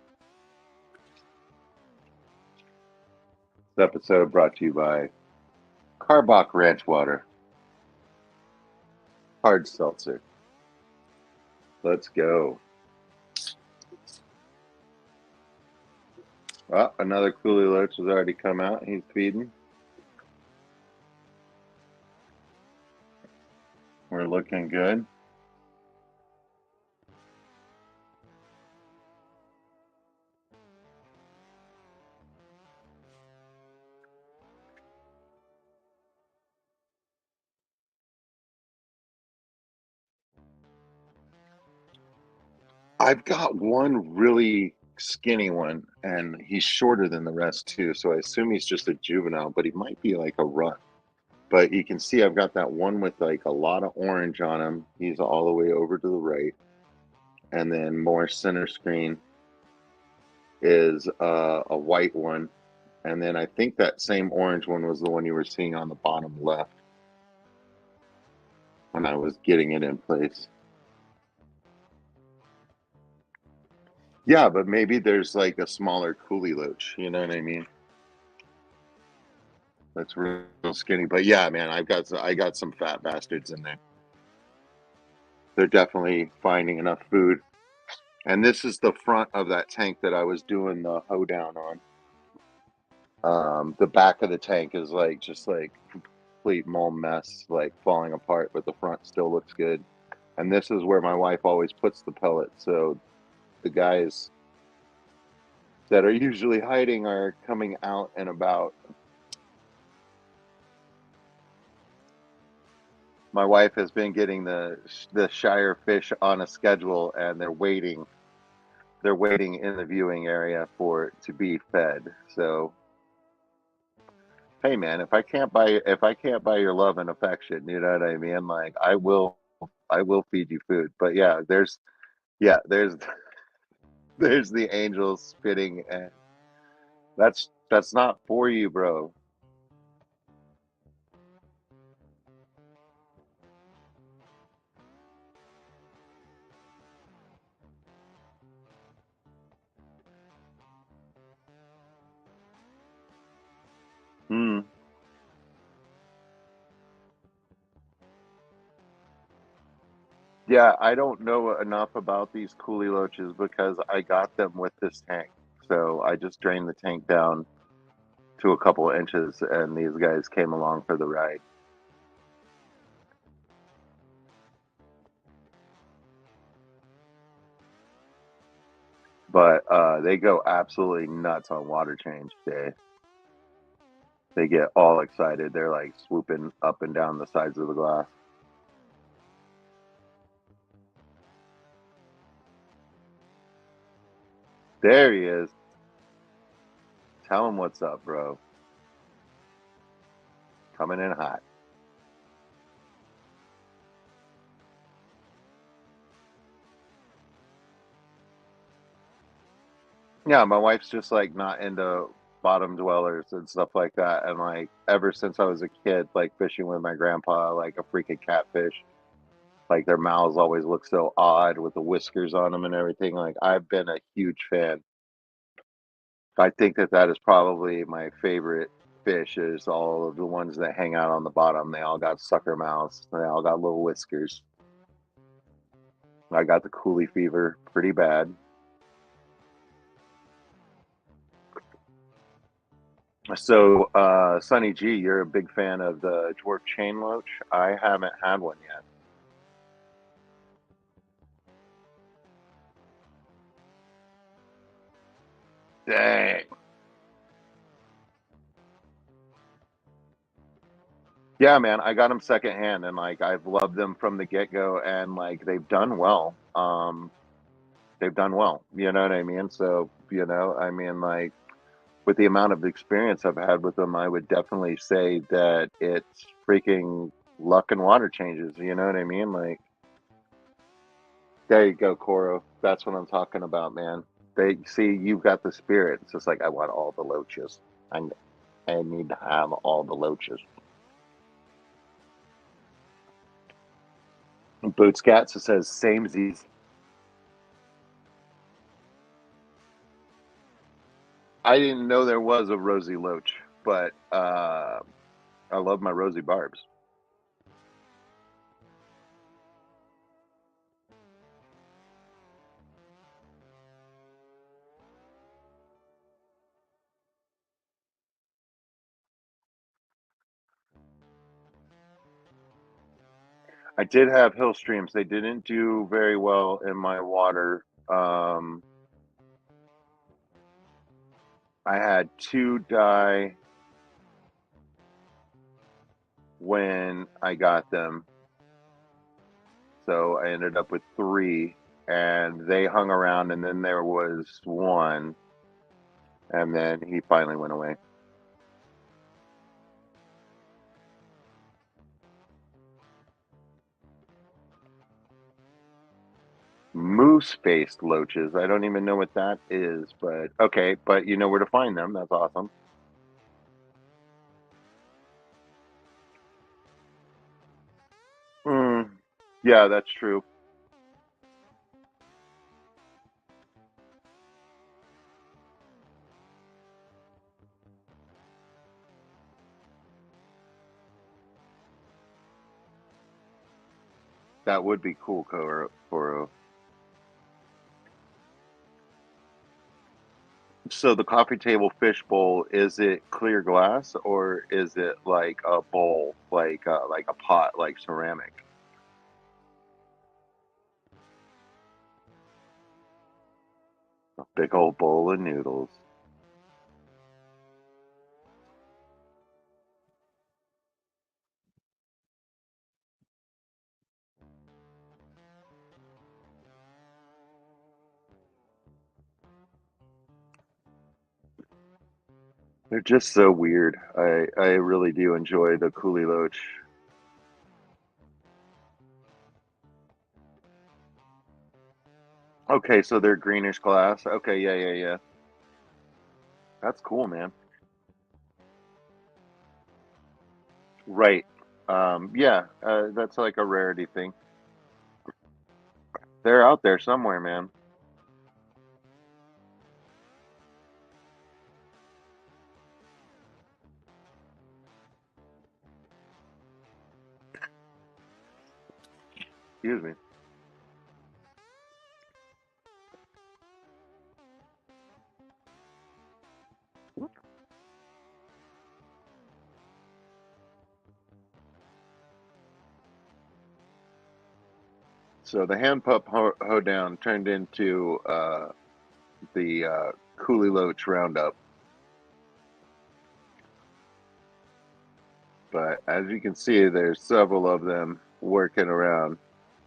This episode brought to you by Carbach Ranch Water. Hard seltzer. Let's go. Well, another Coolie Loach has already come out. He's feeding. We're looking good. I've got one really skinny one, and he's shorter than the rest too. So I assume he's just a juvenile, but he might be like a rut. But you can see I've got that one with like a lot of orange on him. He's all the way over to the right. And then more center screen is a white one. And then I think that same orange one was the one you were seeing on the bottom left when I was getting it in place. Yeah, but maybe there's like a smaller Coolie Loach. You know what I mean? That's real skinny. But yeah, man, I got some fat bastards in there. They're definitely finding enough food. And this is the front of that tank that I was doing the hoedown on. The back of the tank is like just like complete mole mess, like falling apart, but the front still looks good. And this is where my wife always puts the pellets. So the guys that are usually hiding are coming out and about. My wife has been getting the Shire fish on a schedule, and they're waiting. They're waiting in the viewing area for it to be fed. So hey, man, if I can't buy your love and affection, you know what I mean? Like I will feed you food. But yeah, there's the angels spitting, and that's not for you, bro. Hmm. Yeah, I don't know enough about these coolie loaches because I got them with this tank. So I just drained the tank down to a couple of inches, and these guys came along for the ride. But they go absolutely nuts on water change day. They get all excited. They're like swooping up and down the sides of the glass. There he is. Tell him what's up, bro. Coming in hot. Yeah, my wife's just like not into bottom dwellers and stuff like that. And like ever since I was a kid, like fishing with my grandpa, like a freaking catfish, like their mouths always look so odd with the whiskers on them and everything. Like I've been a huge fan. I think that that is probably my favorite fish is all of the ones that hang out on the bottom. They all got sucker mouths. They all got little whiskers. I got the coolie fever pretty bad. So, Sonny G, you're a big fan of the dwarf chain loach. I haven't had one yet. Dang. Yeah, man, I got them secondhand, and like I've loved them from the get go, and like they've done well. They've done well. You know what I mean? So, I mean, like with the amount of experience I've had with them, I would definitely say that it's freaking luck and water changes. You know what I mean? Like, there you go, Coro. That's what I'm talking about, man. They see you've got the spirit. It's just like I want all the loaches. I I need to have all the loaches. Boots Cats it says samesies. I didn't know there was a rosy loach, but I love my rosy barbs. I did have hill streams. They didn't do very well in my water. I had two die when I got them, so I ended up with three, and they hung around, and then there was one, and then he finally went away. Moose-faced loaches. I don't even know what that is, but okay, but you know where to find them. That's awesome. Mm, yeah, that's true. That would be cool, Koro. So the coffee table fish bowl, is it clear glass or is it like a bowl, like a pot, like ceramic? A big old bowl of noodles. They're just so weird. I really do enjoy the Coolie Loach. Okay, so they're greenish glass. Okay, yeah, yeah, yeah. That's cool, man. Right. Yeah, that's like a rarity thing. They're out there somewhere, man. So the hand pump hoedown turned into the Coolie Loach Roundup. But as you can see, there's several of them working around.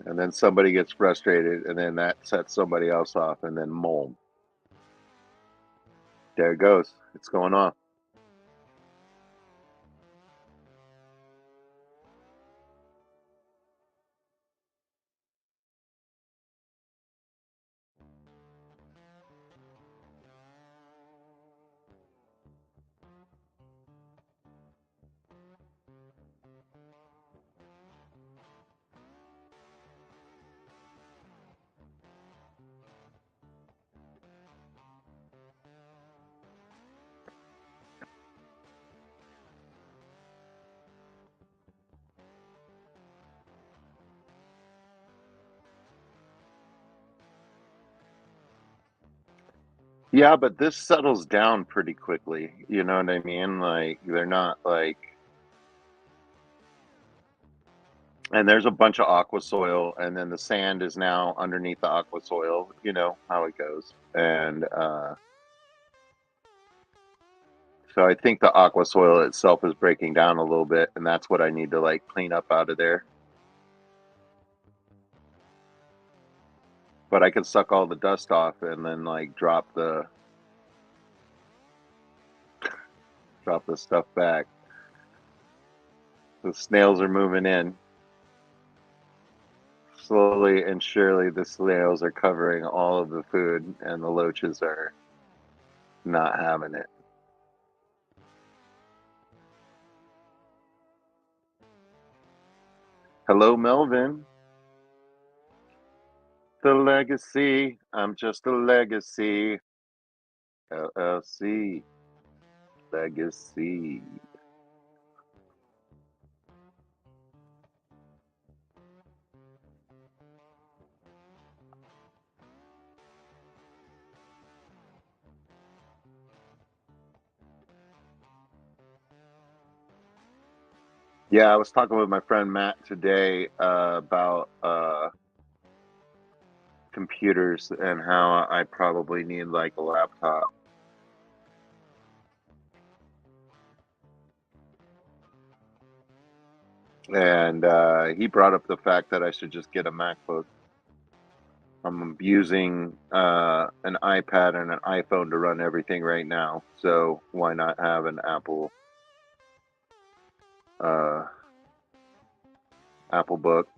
And then somebody gets frustrated, and then that sets somebody else off, and then mold. There it goes. It's going on. Yeah, but this settles down pretty quickly. You know what I mean? Like, they're not like, and there's a bunch of aqua soil, and then the sand is now underneath the aqua soil. You know how it goes. And so I think the aqua soil itself is breaking down a little bit, and that's what I need to like clean up out of there. But I can suck all the dust off and then like drop the stuff back. The snails are moving in. Slowly and surely, the snails are covering all of the food, and the loaches are not having it. Hello, Melvin. The legacy. I'm just a legacy. LLC. Legacy. Yeah, I was talking with my friend Matt today about computers and how I probably need like a laptop. And he brought up the fact that I should just get a MacBook. I'm using an iPad and an iPhone to run everything right now, so why not have an uh, Apple Book?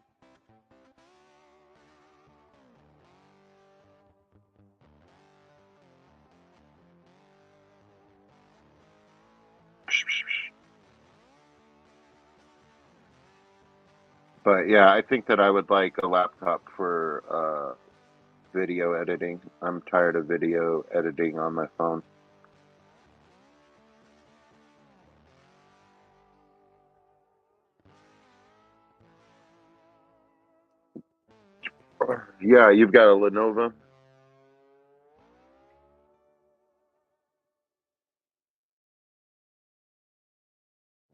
But yeah, I think that I would like a laptop for video editing. I'm tired of video editing on my phone. Yeah, you've got a Lenovo.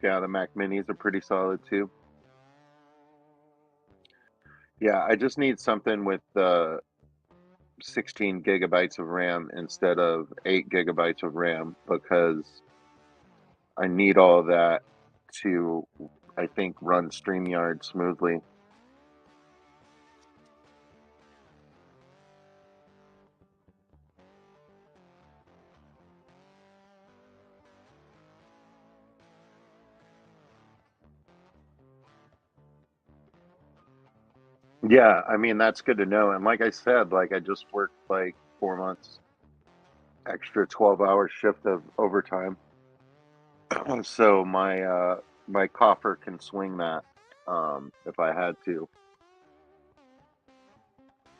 Yeah, the Mac Minis are pretty solid too. Yeah, I just need something with 16 gigabytes of RAM instead of 8 gigabytes of RAM because I need all that to, I think, run StreamYard smoothly. Yeah, I mean, that's good to know. And like I said, like I just worked like 4 months extra 12-hour shift of overtime. So my coffer can swing that if I had to.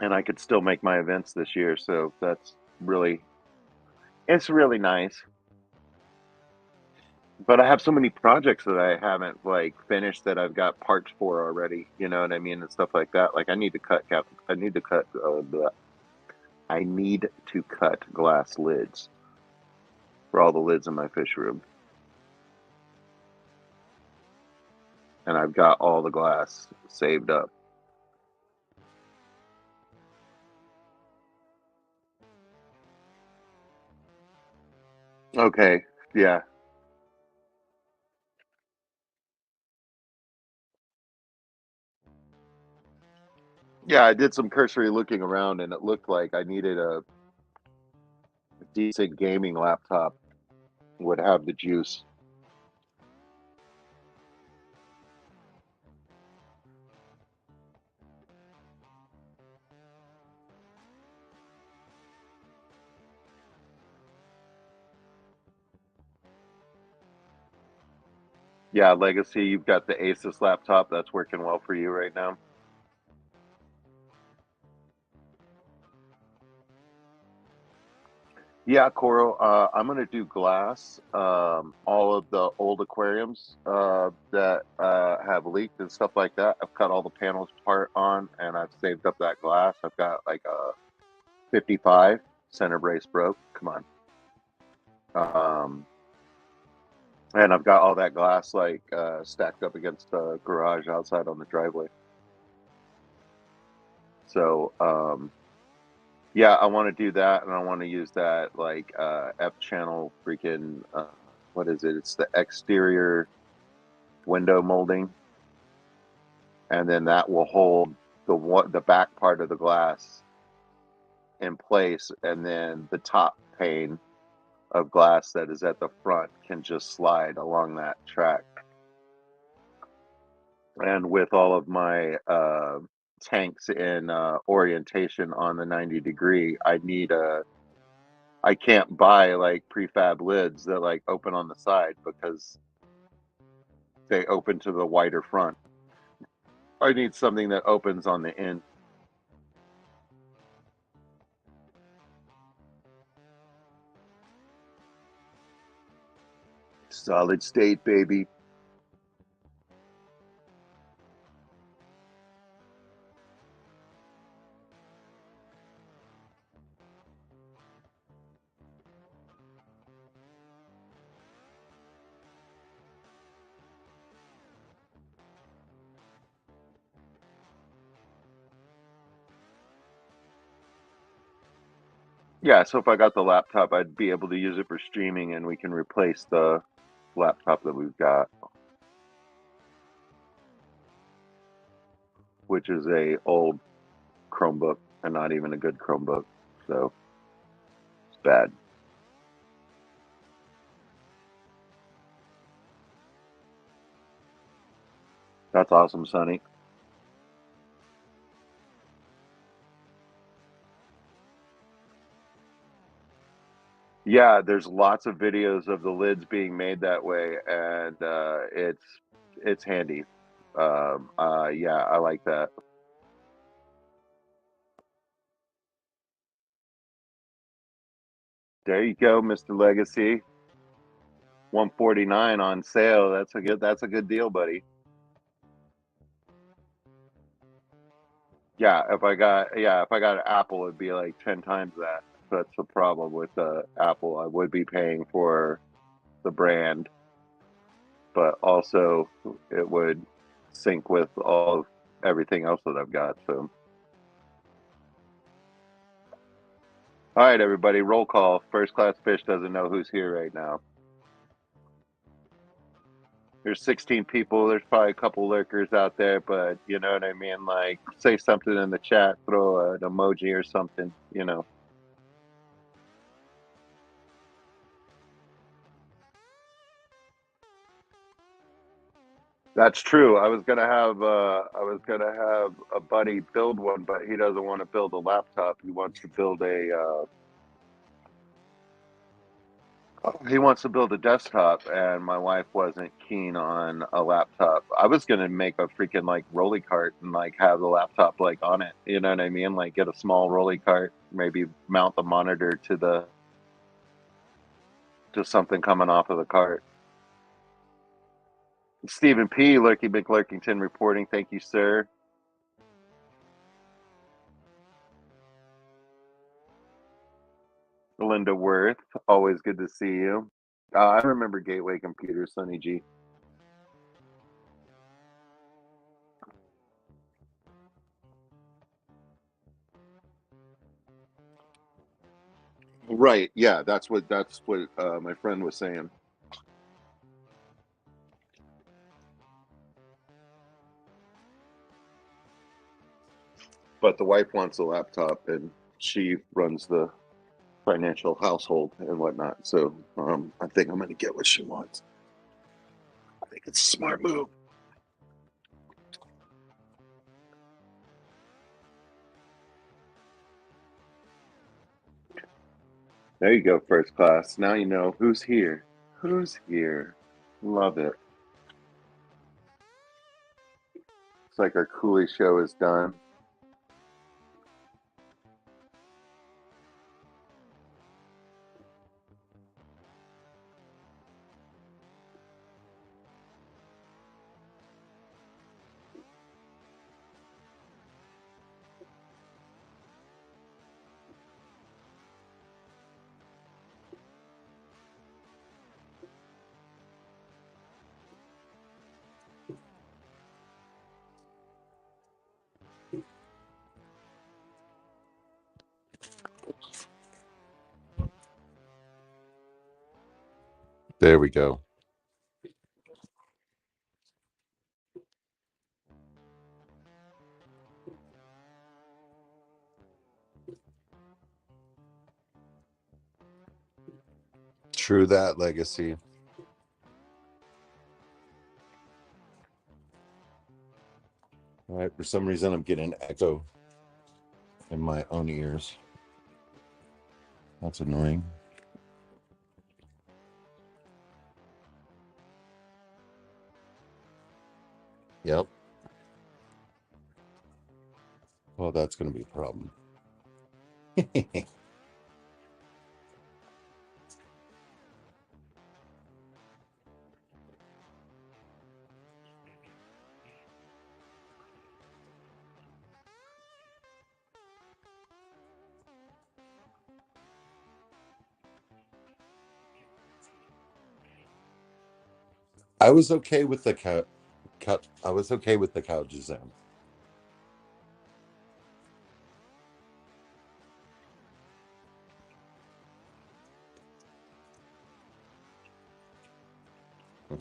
And I could still make my events this year, so that's really it's really nice. But I have so many projects that I haven't like finished that I've got parts for already. You know what I mean, and stuff like that. Like I need to cut cap. I need to cut. I need to cut glass lids for all the lids in my fish room, and I've got all the glass saved up. Okay. Yeah. Yeah, I did some cursory looking around and it looked like I needed a decent gaming laptop would have the juice. Yeah, Legacy, you've got the Asus laptop that's working well for you right now. Yeah, Coral, I'm gonna do glass. All of the old aquariums that have leaked and stuff like that. I've cut all the panels apart on, and I've saved up that glass. I've got like a 55 center brace broke. Come on. And I've got all that glass like stacked up against the garage outside on the driveway. So yeah, I want to do that, and I want to use that like F channel freaking what is it? It's the exterior window molding, and then that will hold the back part of the glass in place, and then the top pane of glass that is at the front can just slide along that track. And with all of my tanks in orientation on the 90-degree, I can't buy like prefab lids that like open on the side because they open to the wider front. I need something that opens on the end. Solid state, baby. Yeah, so if I got the laptop, I'd be able to use it for streaming and we can replace the laptop that we've got, which is a old Chromebook and not even a good Chromebook. So it's bad. That's awesome, Sonny. Yeah, there's lots of videos of the lids being made that way, and it's handy. Yeah, I like that. There you go, Mr. Legacy. 149 on sale. That's a good deal, buddy. Yeah, if I got an Apple, it'd be like 10 times that. That's the problem with Apple. I would be paying for the brand, but also it would sync with all of everything else that I've got. So, all right, everybody, roll call. First class fish doesn't know who's here right now. There's 16 people. There's probably a couple lurkers out there, but you know what I mean? Like, say something in the chat, throw an emoji or something. That's true. I was gonna have a buddy build one, but he doesn't want to build a laptop. He wants to build a desktop, and my wife wasn't keen on a laptop. I was gonna make a freaking like rolly cart and like have the laptop like on it. You know what I mean? Like get a small rolly cart, maybe mount the monitor to something coming off of the cart. Stephen P. Lurky McLurkington reporting. Thank you, sir. Linda Worth, always good to see you. I remember Gateway Computers, Sonny G. Right. Yeah, that's what my friend was saying. But the wife wants a laptop, and she runs the financial household and whatnot. So I think I'm going to get what she wants. I think it's a smart move. There you go, first class. Now you know who's here. Who's here? Love it. It's like our Cooley show is done. There we go. True that, Legacy. All right, for some reason I'm getting echo in my own ears. That's annoying. Yep. Well, that's going to be a problem. I was okay with the I was okay with the couches in.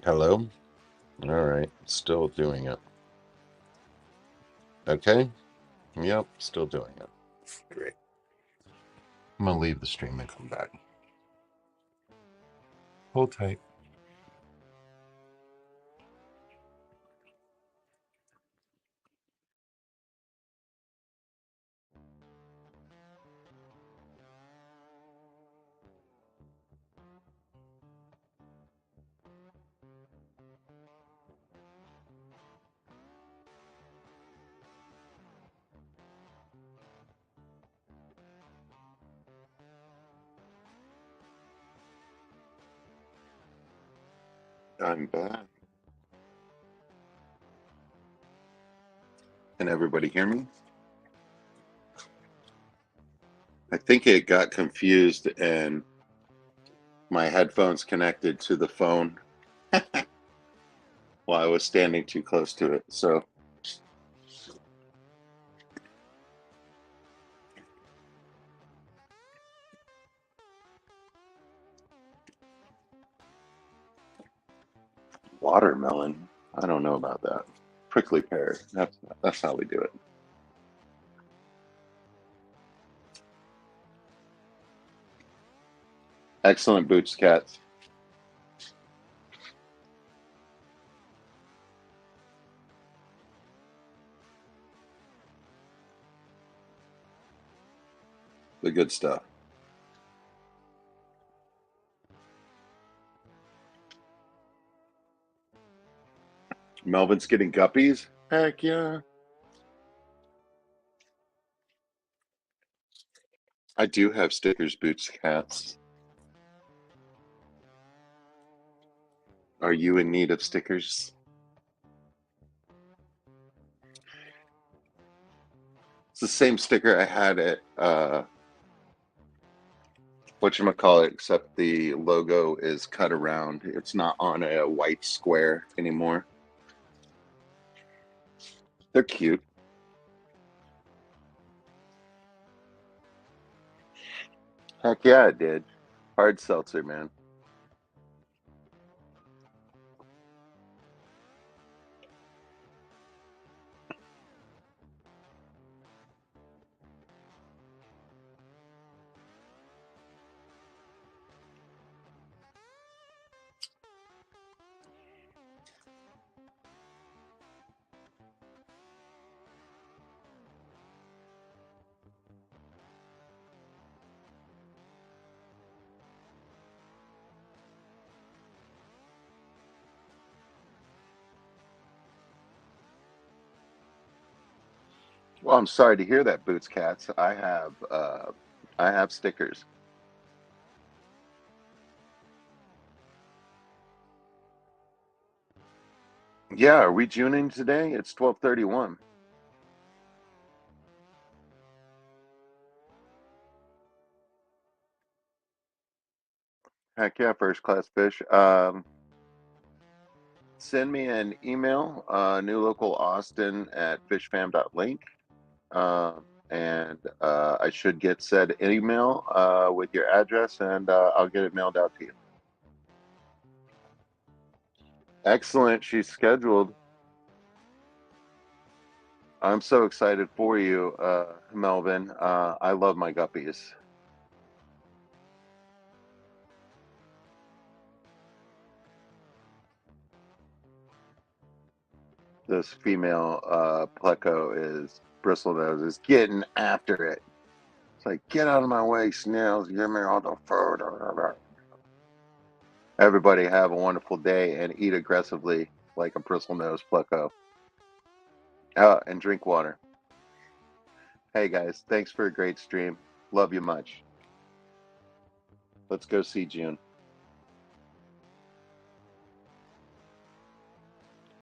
Hello? All right. Still doing it. Okay. Yep. Still doing it. Great. I'm going to leave the stream and come back. Hold tight. I'm back. Can everybody hear me? I think it got confused and my headphones connected to the phone while I was standing too close to it. So watermelon. I don't know about that. Prickly pear. That's how we do it. Excellent boots, cats. The good stuff. Melvin's getting guppies. Heck yeah. I do have stickers, boots, cats. Are you in need of stickers? It's the same sticker I had at whatchamacallit, except the logo is cut around. It's not on a white square anymore. They're cute. Heck yeah, it did. Hard seltzer, man. Well, I'm sorry to hear that, Boots Cats. I have stickers. Yeah, are we Juning today? It's 12:31. Heck yeah, first class fish. Send me an email, new local Austin at fishfam.link. And I should get said email with your address, and I'll get it mailed out to you. Excellent. She's scheduled. I'm so excited for you, Melvin. I love my guppies. This female pleco is bristlenose is getting after it. It's like, get out of my way, snails. Give me all the food. Everybody have a wonderful day and eat aggressively like a bristlenose pleco. And drink water. Hey guys, thanks for a great stream. Love you much. Let's go see June.